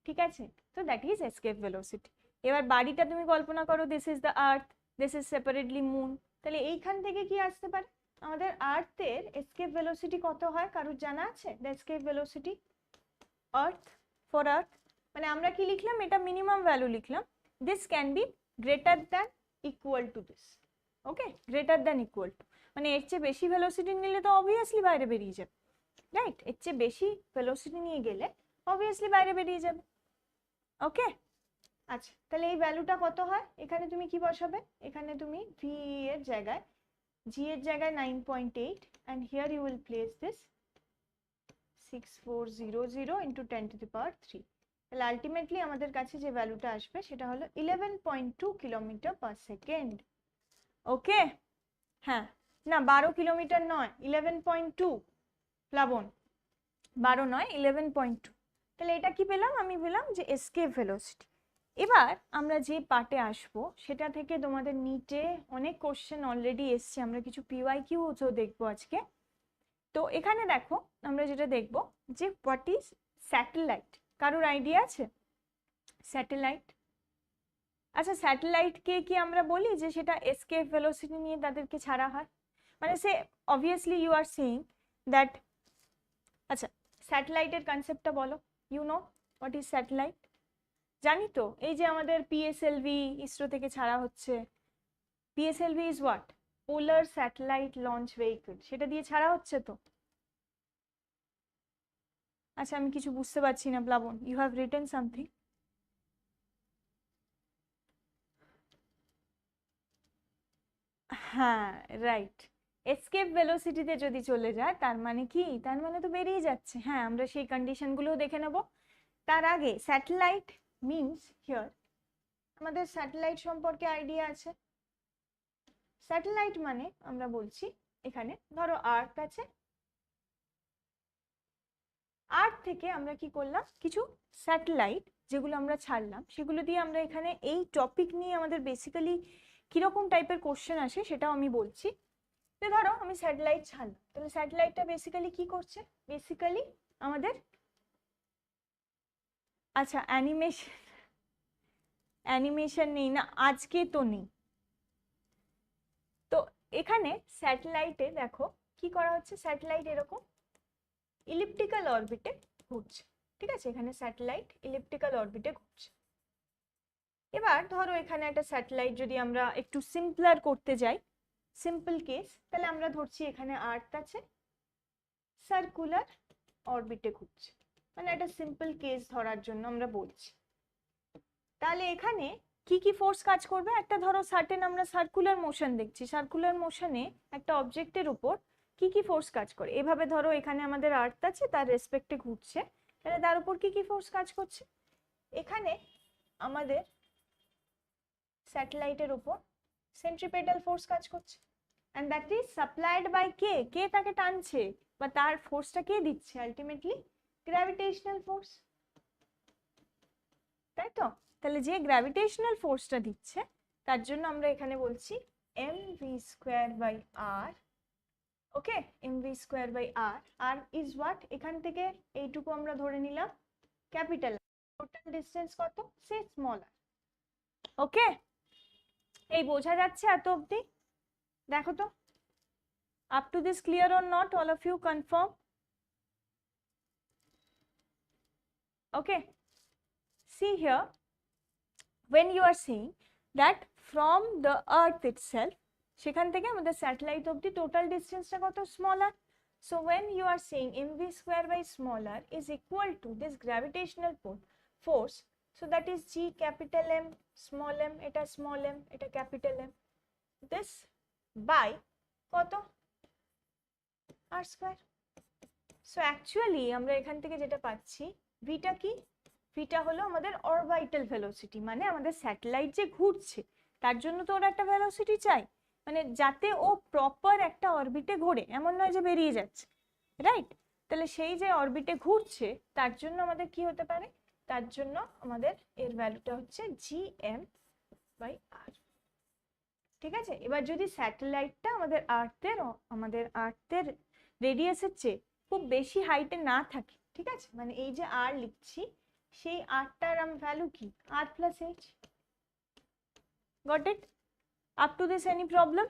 A: ঠিক আছে? তো দ্যাট ইজ এসকেপ ভেলোসিটি। এবার বাড়িটা তুমি কল্পনা করো, this is the earth, this is separately moon, তাহলে এইখান থেকে কি আসতে পারে? আমাদের আর্থের এসকেপ ভেলোসিটি কত হয় কারোর জানা আছে? The escape velocity Earth, for Earth, মানে আমরা কি লিখলাম, এটা মিনিমাম ভ্যালু লিখলাম, this can be greater than equal to this, okay? Greater than equal to মানে এর চেয়ে বেশি ভেলোসিটি নিলে তো অবভিয়াসলি বাইরে বেরিয়ে যাবে, রাইট? এর চেয়ে বেশি ভেলোসিটি নিয়ে গেলে অবভিয়াসলি বাইরে বেরিয়ে যাবে, ওকে? আচ্ছা তাহলে এই ভ্যালুটা কত হয়? এখানে তুমি কি বসাবে? এখানে তুমি ভি এর জায়গায়, জি এর জায়গায় 9.8 and here you will place this 6400 into 10 to the power 3। তাহলে আলটিমেটলি আমাদের কাছে যে ভ্যালুটা আসবে সেটা হলো 11.2 কিলোমিটার পার সেকেন্ড, ওকে? হ্যাঁ, না 12 কিলোমিটার নয়, 11.2 প্লাবন, 12 নয় 11.2। তাহলে এটা কি পেলাম? আমি পেলাম যে এসকেপ ভেলোসিটি। এবার আমরা যে পার্টে আসবো সেটা থেকে তোমাদের নিটে অনেক কোশ্চেন অলরেডি এসছে, আমরা কিছু পিওয়াইকিউও দেখবো আজকে। তো এখানে দেখো আমরা যেটা দেখবো যে হোয়াট ইজ স্যাটেলাইট, কারোর আইডিয়া আছে স্যাটেলাইট? আচ্ছা স্যাটেলাইটকে কি আমরা বলি যে সেটা এসকেপ ভেলোসিটি নিয়ে তাদেরকে ছাড়া হয়? মানে সে obviously you are saying that, আচ্ছা স্যাটেলাইটের কনসেপ্টটা বলো, you know what is satellite? জানি তো, এই যে আমাদের পিএসএলভি ইসরো থেকে ছাড়া হচ্ছে, PSLV is what? Polar satellite launch vehicle, সেটা দিয়ে ছাড়া হচ্ছে তো। আচ্ছা আমি কিছু বুঝতে পারছি না প্লাবন, ইউ হ্যাভ রিটেন সামথিং? হ্যাঁ রাইট, এসকেপ ভেলোসিটিতে যদি চলে যায় তার মানে কি, তার মানে তো বেরিয়ে যাচ্ছে। হ্যাঁ আমরা সেই কন্ডিশনগুলোও দেখে নেব। তার আগে স্যাটেলাইট মিনস হিয়ার, আমাদের স্যাটেলাইট সম্পর্কে আইডিয়া আছে? স্যাটেলাইট মানে আমরা বলছি এখানে ধরো আর্থ আছে, আর্থ থেকে আমরা কি করলাম, কিছু স্যাটেলাইট যেগুলো আমরা ছাড়লাম সেগুলো দিয়ে আমরা এখানে এই টপিক নিয়ে আমাদের বেসিক্যালি কিরকম টাইপের কোশ্চেন আসে সেটাও আমি বলছি। ধরো আমি স্যাটেলাইট ছাড়লাম, তাহলে স্যাটেলাইটটা বেসিক্যালি কি করছে? বেসিক্যালি আমাদের, আচ্ছা অ্যানিমেশন নেই না আজকে, তো নেই। তো এখানে স্যাটেলাইটে দেখো কি করা হচ্ছে, স্যাটেলাইট এরকম ইলিপ্টিক্যাল অরবিটে ঘুরছে, ঠিক আছে? এখানে স্যাটেলাইট ইলিপ্টিক্যাল অরবিটে ঘুরছে। এবার ধরো এখানে একটা স্যাটেলাইট যদি আমরা একটু সিম্পলার করতে যাই, সিম্পল কেস, তাহলে আমরা ধরছি এখানে আর্থ আছে, সার্কুলার অরবিটে ঘুরছে, মানে একটা সিম্পল কেস ধরার জন্য আমরা বলছি। তাহলে এখানে কি কি ফোর্স কাজ করবে? একটা ধরো সার্টেন আমরা সার্কুলার মোশন দেখছি, সার্কুলার মোশনে একটা অবজেক্টের উপর কি কি ফোর্স কাজ করে, এভাবে ধরো এখানে আমাদের আর্থ আছে, তার রেসপেক্টে ঘুরছে, তাহলে তার উপর কি কি ফোর্স কাজ করছে? এখানে আমাদের স্যাটেলাইটের উপর সেন্ট্রিপেটাল ফোর্স কাজ করছে, and that is supplied by কে? কে তাকে টানছে বা তার ফোর্সটা কে দিচ্ছে? আলটিমেটলি গ্র্যাভিটেশনাল ফোর্স, তাই তো? তাহলে যে গ্র্যাভিটেশনাল ফোর্সটা দিচ্ছে তার জন্য আমরা এখানে বলছি mv²/r, okay? mv²/r, r is what? এখান থেকে এইটুকু আমরা ধরে নিলাম ক্যাপিটাল, টোটাল ডিসটেন্স কত? সে স্মল r, ওকে? এই বোঝা যাচ্ছে এত অবধি? দেখো তো, up to this clear or not? All of you confirm? Okay, see here, when you are saying that from the earth itself, সেখান থেকে আমাদের স্যাটেলাইট অবধি টোটাল ডিসটেন্সটা কত? Smaller. So when you are saying mv²/smaller is equal to this gravitational force, so that is g capital M small m, এটা small m, এটা capital M, this by কত? r²। So actually আমরা এখান থেকে যেটা পাচ্ছি, ভিটা কি? ভিটা হলো আমাদের অরবিটাল ভেলোসিটি, মানে আমাদের স্যাটেলাইট যে ঘুরছে তার জন্য তো ওর একটা ভেলোসিটি চাই, মানে যাতে ও প্রপার একটা অরবিটে ঘোরে, এমন নয় যে বেরিয়ে যাচ্ছে, রাইট? তাহলে সেই যে অরবিটে ঘুরছে তার জন্য আমাদের কি হতে পারে? তার জন্য আমাদের এর ভ্যালুটা হচ্ছে gm/r, ঠিক আছে? এবার যদি স্যাটেলাইটটা আমাদের আর্থের রেডিয়াসের চেয়ে খুব বেশি হাইটে না থাকে, ঠিক আছে, মানে এই যে আর লিখছি, সেই আরটার ভ্যালু কি? r+h, got it? Up to this any problem?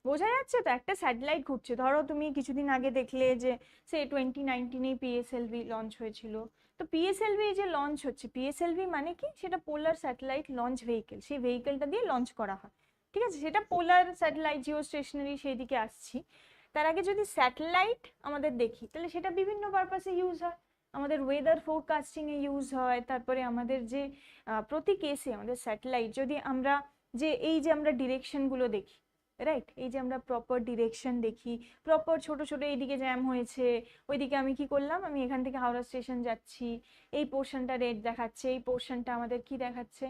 A: বোঝা যাচ্ছে তো? একটা স্যাটেলাইট ঘুরছে, ধরো তুমি কিছুদিন আগে দেখলে যে সে 2019-এ পিএসএলভি লঞ্চ হয়েছিল, তো পিএসএলভি যে লঞ্চ হচ্ছে, পিএসএলভি মানে কি? সেটা পোলার স্যাটেলাইট লঞ্চ ভেহিকেল, সেই ভেহিকেলটা দিয়ে লঞ্চ করা হয়, ঠিক আছে? সেটা পোলার স্যাটেলাইট, জিও স্টেশনারি, সেই দিকে আসছি। তার আগে যদি স্যাটেলাইট আমাদের দেখি, তাহলে সেটা বিভিন্ন পারপাসে ইউজ হয়, আমাদের ওয়েদার ফোরকাস্টিং এ ইউজ হয়, তারপরে আমাদের যে প্রতি কেসে আমাদের স্যাটেলাইট যদি আমরা যে এই যে আমরা ডিরেকশনগুলো দেখি, রাইট, এই যে আমরা প্রপার ডিরেকশন দেখি, প্রপার ছোট ছোট এইদিকে জ্যাম হয়েছে, ওইদিকে আমি কি করলাম, আমি এখান থেকে হাওড়া স্টেশন যাচ্ছি, এই পোর্শনটা রেড দেখাচ্ছে, এই পোর্শনটা আমাদের কি দেখাচ্ছে,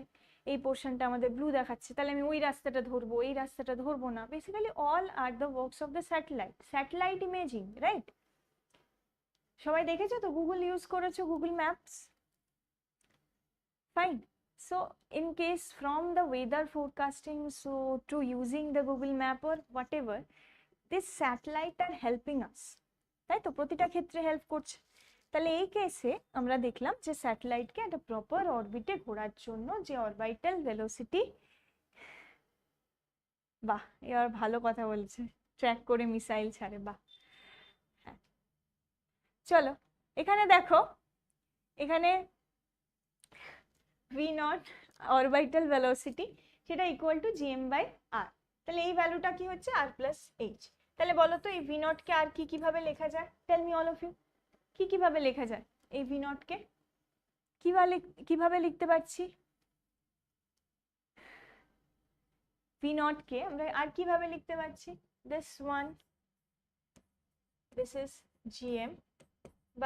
A: এই পোর্শনটা আমাদের ব্লু দেখাচ্ছে, তাহলে আমি ওই রাস্তাটা ধরবো, এই রাস্তাটা ধরবো না। Basically all are the works of the satellite imaging, right? সবাই দেখেছো তো? গুগল ইউজ করেছো, Google maps, fine. So in case from the weather forecasting so to using the Google map or whatever, this satellite are helping us, তাই তো? প্রতিটা ক্ষেত্রে help করছে। তাহলে এই কেসে আমরা দেখলাম যে স্যাটেলাইটকে একটা প্রপার অরবিটে ঘোরার জন্য যে অরবিটাল ভেলোসিটি, বাহ, এবার ভালো কথা বলছে, ট্র্যাক করে মিসাইল ছাড়ে, বাহ। হ্যাঁ, চলো এখানে দেখো, এখানে v0 অরবিটাল ভেলোসিটি, সেটা ইকুয়াল টু gm/r, তাহলে এই ভ্যালুটা কি হচ্ছে? r+h। তাহলে বলো তো এই v0 কে আর কিভাবে লেখা যায়? Tell me all of you, কিভাবে লেখা যায় এই v0 কে? কিভাবে লিখতে পারছি v0 কে? আমরা আর কিভাবে লিখতে পারছি? this is gm/r+h,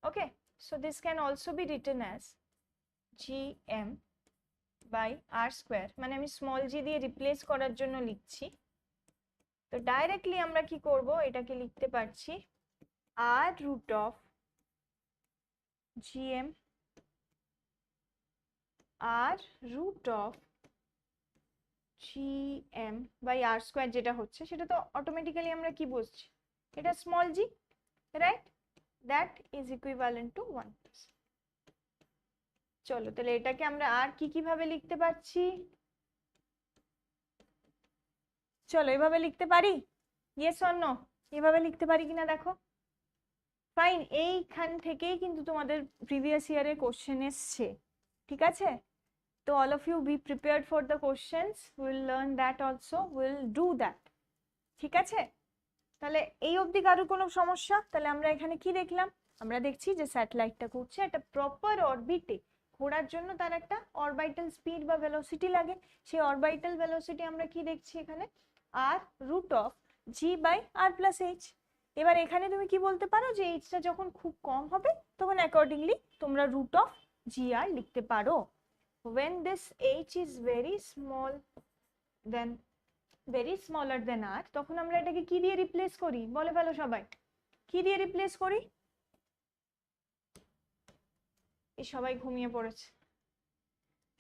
A: okay? So this can also be written as gm/r², মানে আমি স্মল জি দিয়ে রিপ্লেস করার জন্য লিখছি। তো ডাইরেক্টলি আমরা কি করব, এটাকে লিখতে পারছি r√gm r√gm gm/r² যেটা হচ্ছে সেটা তো অটোমেটিক্যালি আমরা কি বুঝছি, এটা small g, right? That is equivalent two 1। চলো তাহলে এটাকে আমরা আর কিভাবে লিখতে পারছি? চলো এভাবে লিখতে পারি, ইয়েস অর নো? এভাবে লিখতে পারি কিনা দেখো। ফাইন, এইখান থেকেই কিন্তু তোমাদের প্রিভিয়াস ইয়ারের কোশ্চেন এসছে, ঠিক আছে? তো all of you be prepared for the questions, we'll learn that also, we'll do that, ঠিক আছে? তাহলে এই অবধি কারোর কোনো সমস্যা? তাহলে আমরা এখানে কি দেখলাম? আমরা দেখছি যে স্যাটেলাইটটা ঘুরছে একটা প্রপার অরবিটে, ঘোরার জন্য তার একটা অরবিটাল স্পিড বা ভেলোসিটি লাগে। সেই অরবিটাল ভেলোসিটি আমরা কি দেখছি এখানে, r√g/r+h। এবার এখানে তুমি কি বলতে পারো যে এইচটা যখন খুব কম হবে তখন অ্যাকর্ডিংলি তোমরা √g/r লিখতে পারো। when this h is very small then very smaller than r, তখন আমরা এটাকে কি দিয়ে রিপ্লেস করি? বলে ফেলো সবাই, কি দিয়ে রিপ্লেস করি? এই সবাই ঘুমিয়ে পড়েছে,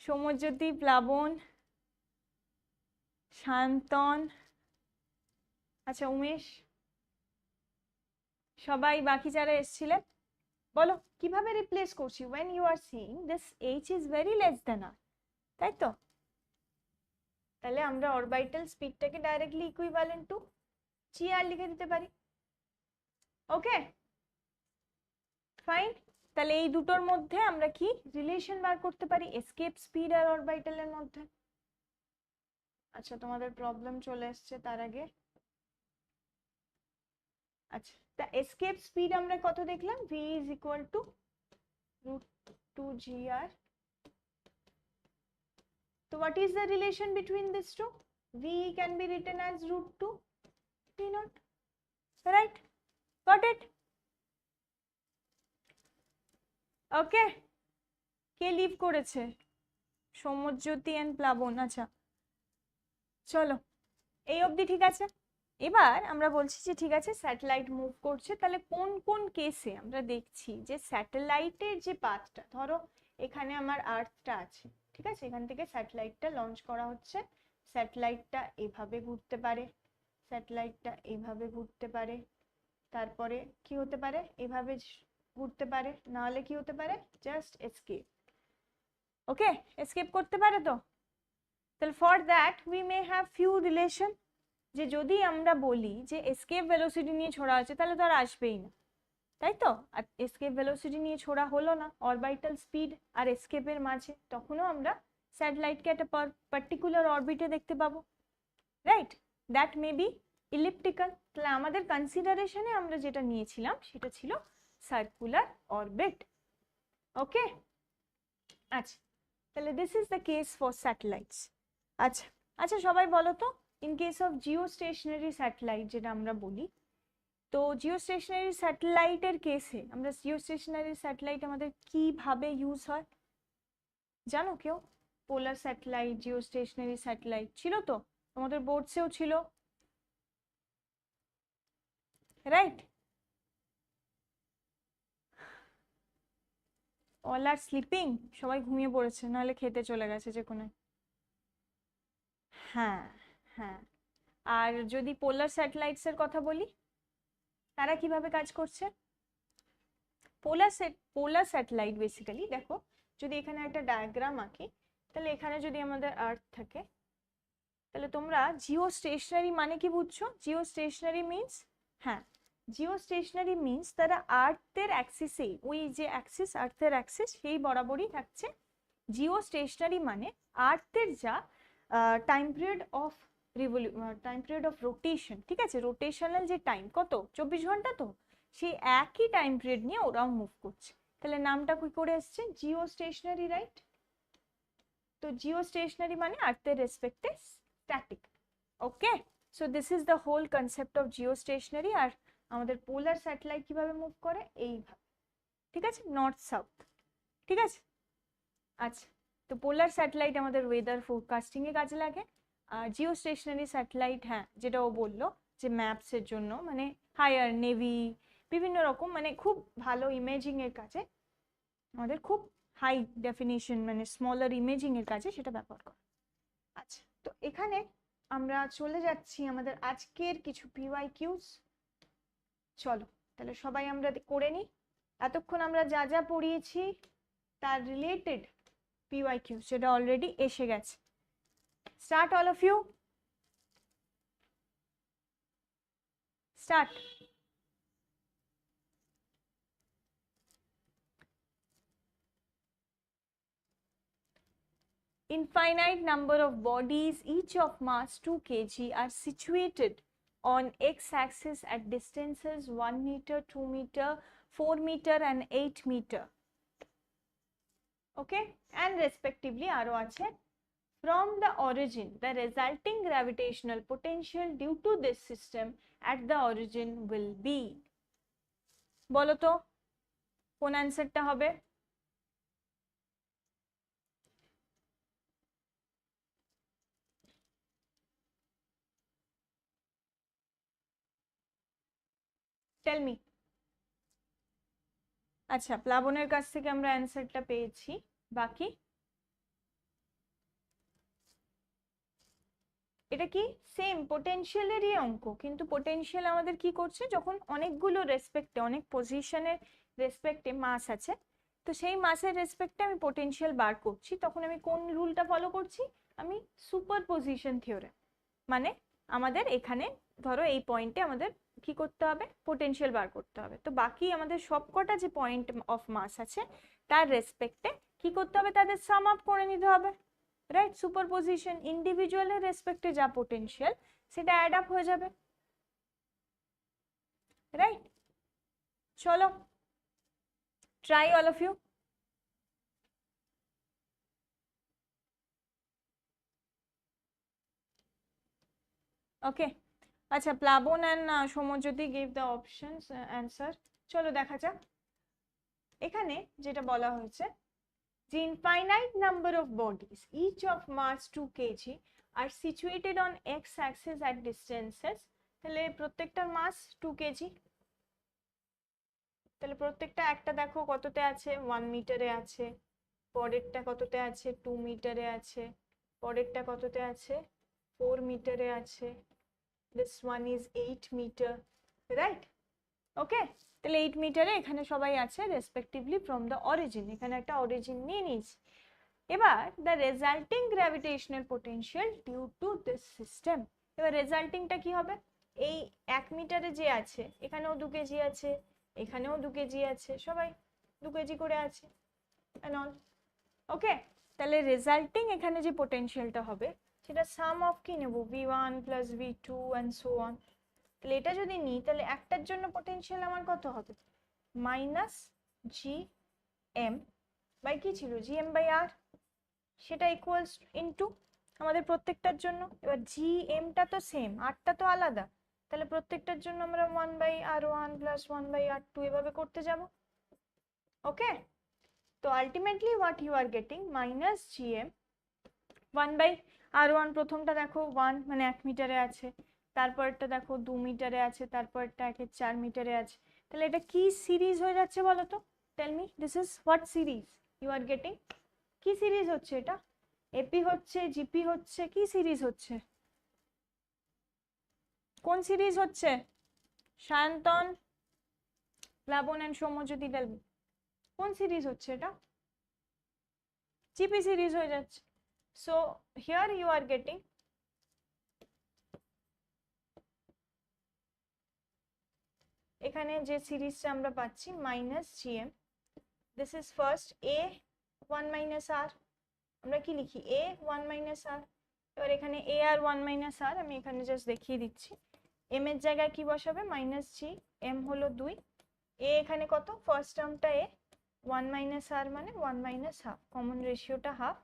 A: সৌম্যজ্যোতি, প্লাবন, শান্তন, আচ্ছা উমেশ, সবাই বাকি যারা এসেছিলেন বলো কিভাবে রিপ্লেস করছি when you are seeing this h is very less than r, তাই তো? তাহলে আমরা অরবিটাল স্পিডটাকে ডাইরেক্টলি ইকুইভ্যালেন্ট টু gr লিখে দিতে পারি। ওকে ফাইন, তাহলে এই দুটোর মধ্যে আমরা কি রিলেশন বার করতে পারি এসকেপ স্পিড আর অরবিটালের মধ্যে? আচ্ছা তোমাদের প্রবলেম চলে এসেছে তার আগে। আচ্ছা তা এসকেপ স্পিড আমরা কত দেখলাম? v is equal to √2gr. So what is the relation between these two? v can be written as √2 v0, right? Got it? Okay, কে লিভ করেছে? সৌম্যজ্যোতি এন্ড প্লাবন। আচ্ছা চলো এই অবধি ঠিক আছে। এবার আমরা বলছি যে ঠিক আছে স্যাটেলাইট মুভ করছে, তাহলে কোন কোন কেসে আমরা দেখছি যে স্যাটেলাইটের যে পাথটা, ধরো এখানে আমার আর্থটা আছে, ঠিক আছে, এখান থেকে স্যাটেলাইটটা লঞ্চ করা হচ্ছে, স্যাটেলাইটটা এভাবে ঘুরতে পারে, স্যাটেলাইটটা এভাবে ঘুরতে পারে, তারপরে কি হতে পারে এভাবে ঘুরতে পারে, নাহলে কি হতে পারে জাস্ট এসকেপ। ওকে, এসকেপ করতে পারে তো? তাহলে for that we may have few relation, যে যদি আমরা বলি যে এসকেপ ভেলোসিটি নিয়ে ছোড়া আছে তাহলে তো আর আসবেই না, তাই তো? আর এসকেপ ভেলোসিটি নিয়ে ছোড়া হলো না অরবিটাল স্পিড আর এসকেপের মাঝে, তখনও আমরা স্যাটেলাইটকে একটা পার্টিকুলার অরবিটে দেখতে পাবো, রাইট? That may be elliptical. তাহলে আমাদের কনসিডারেশনে আমরা যেটা নিয়েছিলাম সেটা ছিল সার্কুলার অরবিট। ওকে আচ্ছা, তাহলে this is the case for satellites. আচ্ছা আচ্ছা সবাই বলো তো, in case of geostationary satellite যেটা আমরা বলি, তো জিওস্টেশনারি স্যাটেলাইটের কেসে আমরা জিওস্টেশনারি স্যাটেলাইট আমাদের কিভাবে ইউজ হয় জানো কেউ? পোলার স্যাটেলাইট, জিওস্টেশনারি স্যাটেলাইট ছিল তো, তোমাদের বোর্ডসেও ছিল, রাইট? অল আর স্লিপিং, সবাই ঘুমিয়ে পড়েছে, নাহলে খেতে চলে গেছে যে কোনো। হ্যাঁ হ্যাঁ, আর যদি পোলার স্যাটেলাইটস এর কথা বলি, তারা কিভাবে কাজ করছে? পোলার স্যাটেলাইট বেসিক্যালি দেখো, যদি এখানে একটা ডায়াগ্রাম আঁকি, তাহলে এখানে যদি আমাদের আর্থ থাকে, তাহলে তোমরা জিও স্টেশনারি মানে কি বুঝছো? জিও স্টেশনারি মিনস, হ্যাঁ, জিও স্টেশনারি মিনস তারা আর্থের অ্যাক্সিসে, ওই যে অ্যাক্সিস আর্থের অ্যাক্সিস সেই বরাবরই থাকছে। জিও স্টেশনারি মানে আর্থের যা টাইম পিরিয়ড অফ রোটেশন, ঠিক আছে, রোটেশনাল যে টাইম কত 24 ঘন্টা, তো সেই একই টাইম পিরিয়ড নিয়ে ওরাও মুভ করছে, তাহলে নামটা কি করে এসছে? Geostationary, right? তো জিও স্টেশনারি মানে আর্থের রেসপেক্টে static. Okay, so this is the whole concept of geostationary. আর আমাদের পোলার স্যাটেলাইট কিভাবে মুভ করে? এইভাবে, ঠিক আছে, নর্থ সাউথ, ঠিক আছে। আচ্ছা, তো পোলার স্যাটেলাইট আমাদের ওয়েদার ফোরকাস্টিং এ কাজে লাগে, আর জিও স্টেশনারি স্যাটেলাইট, হ্যাঁ যেটা ও বললো যে ম্যাপসের জন্য, মানে হায়ার নেভি বিভিন্ন রকম, মানে খুব ভালো ইমেজিং এর কাজে, আমাদের খুব হাই ডেফিনিশন মানে স্মলার ইমেজিং এর কাজে সেটা ব্যবহার করে। আচ্ছা, তো এখানে আমরা চলে যাচ্ছি আমাদের আজকের কিছু PYQs। চলো তাহলে সবাই আমরা করে নিই। এতক্ষণ আমরা যা যা পড়িয়েছি তার রিলেটেড PYQs সেটা অলরেডি এসে গেছে। Start all of you, start. Infinite number of bodies, each of mass 2 kg, are situated on x-axis at distances 1 meter, 2 meter, 4 meter and 8 meter. Okay, and respectively aro ache. From the origin, the resulting gravitational potential due to this system at the origin will be. বলো তো কোন অ্যানসারটা হবে? Tell me. আচ্ছা, প্লাবনের কাছ থেকে আমরা অ্যানসারটা পেয়েছি, বাকি এটা কি সেম পোটেনশিয়ালেরই অঙ্ক, কিন্তু পোটেনশিয়াল আমাদের কি করছে, যখন অনেকগুলো রেসপেক্টে, অনেক পজিশনের রেসপেক্টে মাস আছে, তো সেই মাসের রেসপেক্টে আমি পোটেনশিয়াল বার করছি, তখন আমি কোন রুলটা ফলো করছি, আমি সুপারপজিশন থিওরেম। মানে আমাদের এখানে ধরো এই পয়েন্টে আমাদের কি করতে হবে, পোটেনশিয়াল বার করতে হবে, তো বাকি আমাদের সবকটা যে পয়েন্ট অফ মাস আছে তার রেসপেক্টে কি করতে হবে, তাদের সাম আপ করে নিতে হবে, রাইট? সুপারপজিশন, ইন্ডিভিজুয়ালের রেসপেক্টে যা পোটেনশিয়াল সেটা অ্যাড আপ হয়ে যাবে, রাইট? চলো ট্রাই অল অফ ইউ। ওকে, আচ্ছা, প্লাবন and Soumyajyoti give the options answer. চলো দেখা যাক। এখানে যেটা বলা হয়েছে যে infinite number of bodies, each of mass 2 kg, are situated on x-axis at distances, তাহলে প্রত্যেকটার মাস 2 কেজি, তাহলে প্রত্যেকটা একটা দেখো কততে আছে, 1 মিটারে আছে, পরেরটা কততে আছে, 2 মিটারে আছে, পরেরটা কততে আছে, 4 মিটারে আছে, this one is 8 meter, right? ওকে, তাহলে 8 মিটারে এখানে সবাই আছে রেসপেক্টিভলি ফ্রম দ্য অরিজিন, এখানে একটা অরিজিন নিয়ে নিয়েছি। এবার the resulting gravitational potential due to this system, এবার রেজাল্টিংটা কি হবে, এই 1 মিটারে যে আছে এখানেও 2 কেজি আছে, এখানেও 2 কেজি আছে, সবাই 2 কেজি করে আছে এন্ড অল। ওকে, তাহলে রেজাল্টিং এখানে যে পোটেনশিয়ালটা হবে সেটা সাম অফ কি নেব, v1 plus v2 and so on. তাহলে এটা যদি নিই তাহলে একটার জন্য পোটেনশিয়াল আমার কত হবে, মাইনাস জি এম বাই কি ছিল, জি এম বাই আর, সেটা ইকুয়ালস ইনটু আমাদের প্রত্যেকটার জন্য। এবার জি এমটা তো সেম, আরটা তো আলাদা, তাহলে প্রত্যেকটার জন্য আমরা 1 by R one plus 1 by R two এভাবে করতে যাব। ওকে, তো ultimately what you are getting, minus G M 1 by R one, প্রথমটা দেখো 1 মানে 1 মিটারে আছে, তারপরটা দেখো 2 মিটারে আছে, তারপরটা 4 মিটারে আছে, তাহলে এটা কি সিরিজ হয়ে যাচ্ছে বলো তো, tell me this is what series you are getting, কি সিরিজ হচ্ছে এটা, এপি হচ্ছে, জিপি হচ্ছে, কি সিরিজ হচ্ছে, কোন সিরিজ হচ্ছে, Sayantan, Plabon and Soumyajyoti, tell me কোন সিরিজ হচ্ছে, এটা জিপি সিরিজ হয়ে যাচ্ছে। So here you are getting এখানে যে সিরিজটা আমরা পাচ্ছি minus GM, this is first a 1 minus r, আমরা কি লিখি এ 1 মাইনাস আর, এবার এখানে এ আর 1 মাইনাস আর আমি এখানে জাস্ট দেখিয়ে দিচ্ছি, এম এর জায়গায় কি বসাবে, মাইনাস জি, এম হলো 2, এ এখানে কত, ফার্স্ট টার্মটা এ, 1 মাইনাস আর মানে 1 মাইনাস হাফ, কমন রেশিওটা হাফ,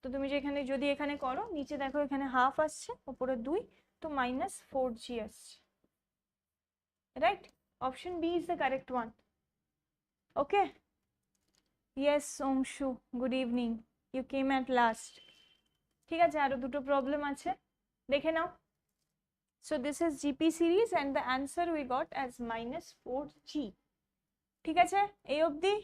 A: তো তুমি যেখানে যদি এখানে করো নিচে দেখো এখানে হাফ আসছে, উপরে 2, তো মাইনাস 4g আসছে, right? Option B is the correct one. Okay. Yes, Omshu. Good evening. You came at last. ঠিক আছে, আরো দুটো প্রবলেম আছে, দেখে নাও। So this is GP series and the answer we got as minus 4g. ঠিক আছে, এই অবধি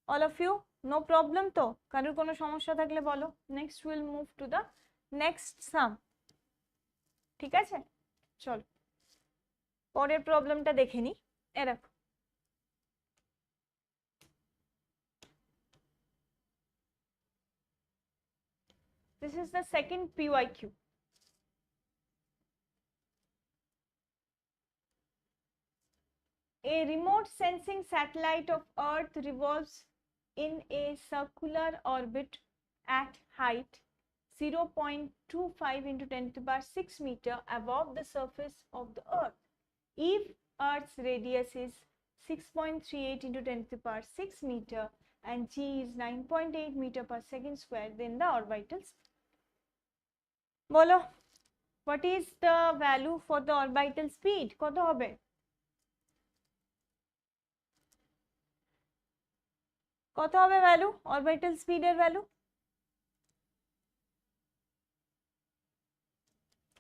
A: all of you, no problem তো? কারোর কোনো সমস্যা থাকলে বলো। Next we'll move to the next sum, ঠিক আছে? চলো পরের প্রবলেমটা দেখে নি। এ দেখো, this is the second PYQ. A remote sensing satellite of Earth revolves in a circular orbit at height 0.25 into 10 to the power 6 meter above the surface of the Earth. If Earth's radius is 6.38 into 10 to the power 6 meter and g is 9.8 meter per second square, then the orbital speed. বলো, what is the value for the orbital speed? কত হবে? কত হবে value, orbital স্পিডের value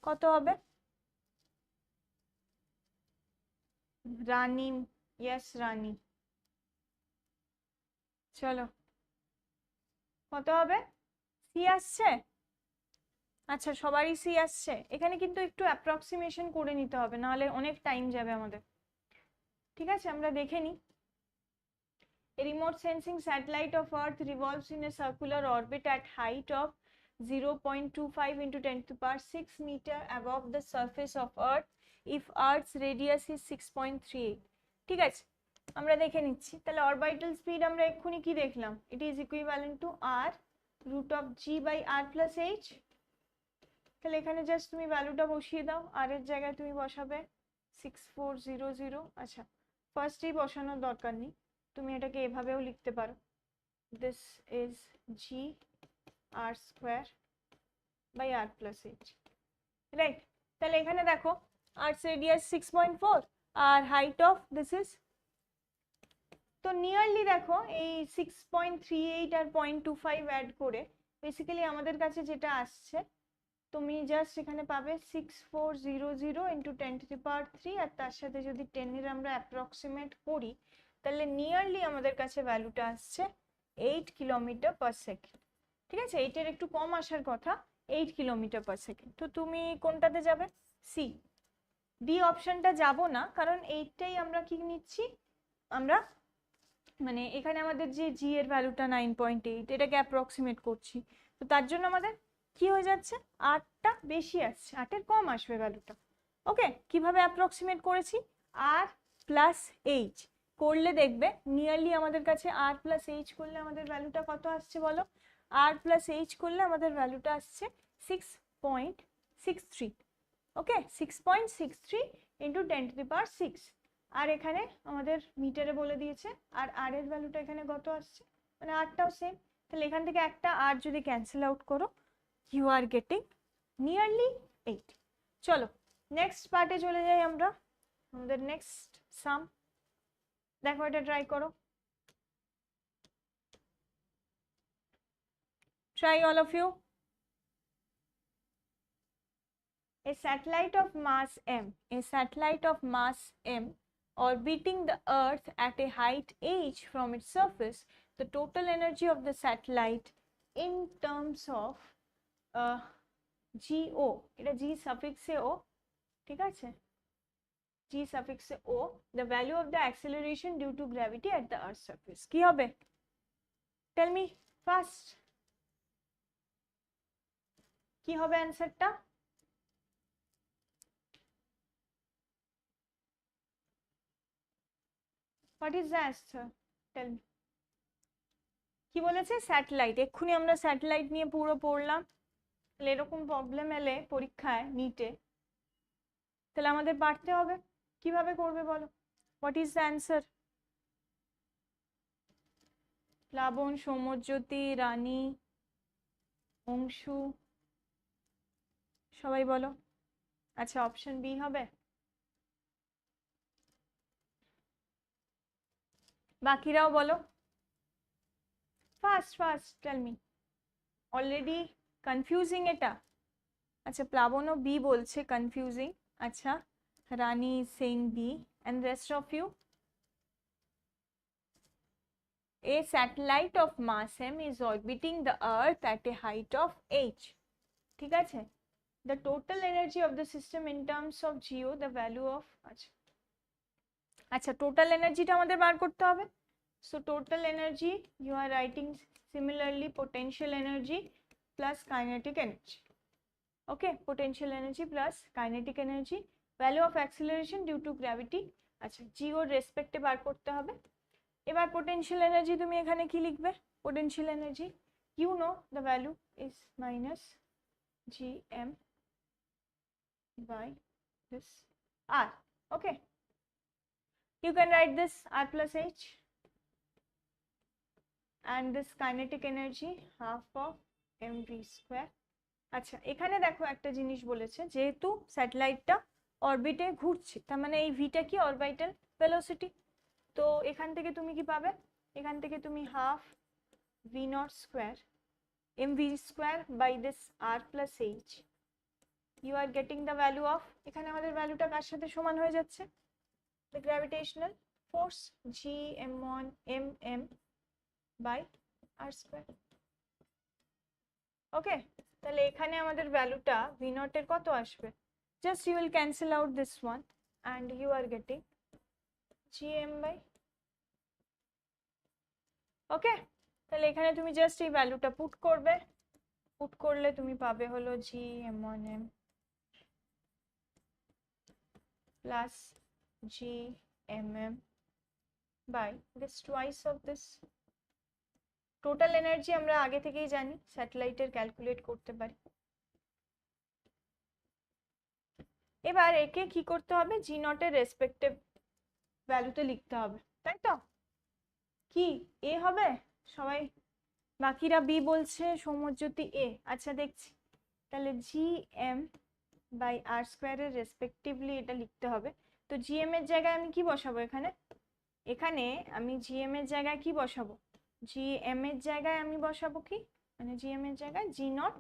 A: কত হবে? রানী, yes রানী, চলো কত হবে? সি আসছে? আচ্ছা সবারই সি আসছে। এখানে কিন্তু একটু অ্যাপ্রক্সিমেশন করে নিতে হবে, নাহলে অনেক টাইম যাবে আমাদের। ঠিক আছে, আমরা দেখে নিই। A remote sensing satellite of Earth revolves in a circular orbit at height of 0.25 into 10 to the power 6 meter above the surface of Earth if Earth's radius is 6.38. ঠিক আছে, আমরা দেখে নিচ্ছি। তাহলে অরবিটাল স্পিড আমরা এক্ষুনি কি দেখলাম, it is equivalent two r root of g by r plus h। তাহলে এখানে জাস্ট তুমি ভ্যালুটা বসিয়ে দাও, r এর জায়গায় তুমি বসাবে 6400। আচ্ছা ফার্স্টেই বসানোর দরকার নেই, তুমি এটাকে এভাবেও লিখতে পারো, this is G R square by R plus H, right? তাহলে এখানে দেখো আর্টস রেডিয়াস 6.4 আর হাইট অফ দিস ইজ, তো নিয়ারলি দেখো এই 6.38 আর 0.25 অ্যাড করে বেসিক্যালি আমাদের কাছে যেটা আসছে, তুমি জাস্ট এখানে পাবে 6400 ইন্টু 10 টু দি পাওয়ার 3, আর তার সাথে যদি 10 এর আমরা অ্যাপ্রক্সিমেট করি তাহলে নিয়ারলি আমাদের কাছে ভ্যালুটা আসছে 8 কিলোমিটার পার সেকেন্ড। ঠিক আছে, 8 এর একটু কম আসার কথা, 8 কিলোমিটার পার সেকেন্ড। তো তুমি কোনটাতে যাবে? সি। ডি অপশনটা যাব না, কারণ এইটাই আমরা কি নিচ্ছি, আমরা মানে এখানে আমাদের যে জি এর ভ্যালুটা 9.8, এটাকে অ্যাপ্রক্সিমেট করছি, তো তার জন্য আমাদের কি হয়ে যাচ্ছে, 8টা বেশি আসছে, 8 এর কম আসবে ভ্যালুটা। ওকে, কিভাবে অ্যাপ্রক্সিমেট করেছি, আর প্লাস এইচ করলে দেখবে নিয়ারলি আমাদের কাছে আর প্লাস এইচ করলে আমাদের ভ্যালুটা কত আসছে বলো, আর প্লাস এইচ করলে আমাদের ভ্যালুটা আসছে 6.63। ওকে, 6.63 ইন্টু 10 টু দি পাওয়ার 6, আর এখানে আমাদের মিটারে বলে দিয়েছে, আর আর এর ভ্যালুটা এখানে কত আসছে, মানে আরটাও সেম। তাহলে এখান থেকে একটা আর যদি ক্যান্সেল আউট করো, ইউ আর গেটিং নিয়ারলি 8। চলো নেক্সট পার্টে চলে যাই আমরা, আমাদের নেক্সট সাম। দেখো এটা ট্রাই করো, try all of you. A satellite of mass m orbiting the Earth at a height h from its surface, the total energy of the satellite in terms of GO, এটা G suffix এ O, ঠিক আছে, G suffix A O, the value of the acceleration due to gravity at the Earth's surface, কি হবে? Tell me fast, কি হবে অ্যানসারটা? What is the answer? Tell me. কি বলেছে, satellite. এক্ষুনি আমরা স্যাটেলাইট নিয়ে পুরো পড়লাম, তাহলে এরকম প্রবলেম এলে পরীক্ষায় নিটে, তাহলে আমাদের পারতে হবে। কিভাবে করবে বলো, হোয়াট ইজ দ্য অ্যান্সার? প্লাবন, সৌম্যজ্যোতি, রানী, অংশু, সবাই বলো। আচ্ছা অপশন বি হবে, বাকিরাও বলো fast fast, tell me. Already confusing এটা। আচ্ছা প্লাবনও বি বলছে, কনফিউজিং। আচ্ছা Rani Singh B, and rest of you? A satellite of mass m is orbiting the Earth at a height of h. ঠিক আছে, the total energy of the system in terms of GO, the value of আচ্ছা total এনার্জিটা আমাদের বার করতে হবে। So total energy you are writing similarly potential energy plus kinetic energy. Okay, potential energy plus kinetic energy, value of acceleration due to gravity. আচ্ছা জিওর রেসপেক্টে বার করতে হবে। এবার পোটেনশিয়াল এনার্জি তুমি এখানে কি লিখবে? Potential energy you know the value is minus gm by this r. Okay, you can write this r plus h, and this kinetic energy half of mv square. আচ্ছা এখানে দেখো একটা জিনিস বলেছে, যেহেতু স্যাটেলাইটটা অরবিটে ঘুরছে তার মানে এই ভিটা কি অরবিটাল ভেলোসিটি। তো এখান থেকে তুমি কি পাবে? এখান থেকে তুমি half V naught square mv square by this r plus h, you are getting the value of, এখানে আমাদের ভ্যালুটা কার সাথে সমান হয়ে যাচ্ছে? the gravitational force gm1 mm by r square. ওকে, তাহলে এখানে আমাদের ভ্যালুটা v নট এর কত আসবে? just you will cancel out this one and you are getting gm by, ওকে, তাহলে এখানে তুমি জাস্ট এই ভ্যালুটা পুট করবে, পুট করলে তুমি পাবে হলো gm1m plus gmm by this twice of this. Total energy আমরা আগে থেকেই জানি, স্যাটেলাইটের ক্যালকুলেট করতে পারি। এবার একে কি করতে হবে? জি নটের রেসপেক্টিভ ভ্যালুতে লিখতে হবে, তাই তো? কি এ হবে? সবাই বাকিরা বি বলছে, সৌম্যজ্যোতি এ। আচ্ছা দেখছি, তাহলে জি এম বাই আর স্কোয়ারের রেসপেক্টিভলি এটা লিখতে হবে। তো জিএম এর জায়গায় আমি কি বসাবো? এখানে এখানে আমি জিএম এর জায়গায় কি বসাবো? জিএম এর জায়গায় আমি বসাবো কি, মানে জিএম এর জায়গায় জি নট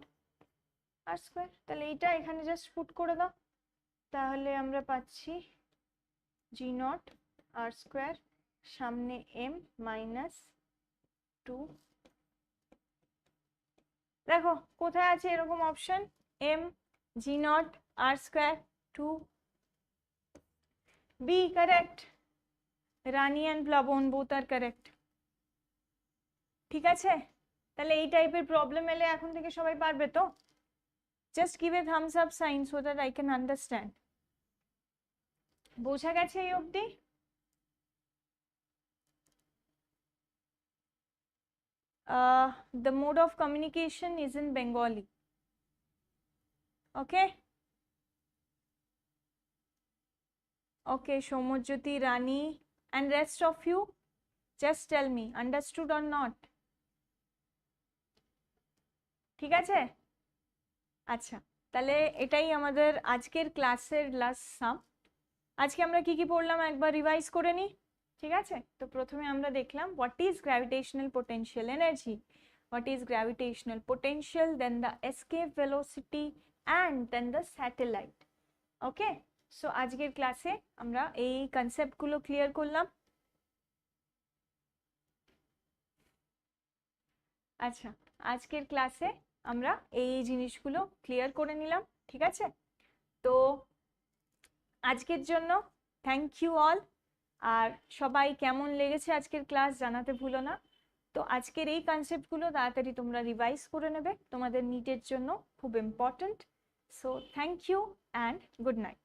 A: আর স্কোয়ার। তাহলে এইটা এখানে জাস্ট পুট করে দাও, তাহলে আমরা পাচ্ছি জি নট আর স্কোয়ার সামনে এম মাইনাস 2। দেখো কোথায় আছে এরকম option? M G naught R square 2, B correct, Rani and Plaban both are correct. ঠিক আছে, তাহলে এই টাইপের প্রবলেম এলে এখন থেকে সবাই পারবে তো? Just give a thumbs up sign so that I can understand. বোঝা গেছে এই অবধি? The mode of communication is in Bengali. Okay? Okay, Shomojyoti, Rani, and rest of you, just tell me, understood or not? ঠিক আছে? আচ্ছা, তাহলে এটাই আমাদের আজকের ক্লাসের লাস্ট সাম। আজকে আমরা কি কি পড়লাম একবার রিভাইজ করে নিই, ঠিক আছে? তো প্রথমে আমরা দেখলাম what is gravitational potential energy, what is gravitational potential, then the escape velocity, and then the satellite. Okay, so আজকের ক্লাসে আমরা এই কনসেপ্টগুলো ক্লিয়ার করলাম। আচ্ছা, আজকের ক্লাসে আমরা এই জিনিসগুলো ক্লিয়ার করে নিলাম, ঠিক আছে? তো আজকের জন্য থ্যাংক ইউ অল। আর সবাই কেমন লেগেছে আজকের ক্লাস জানাতে ভুলো না। তো আজকের এই কনসেপ্টগুলো তাড়াতাড়ি তোমরা রিভাইজ করে নেবে, তোমাদের নিটের জন্য খুব important. So thank you and good night.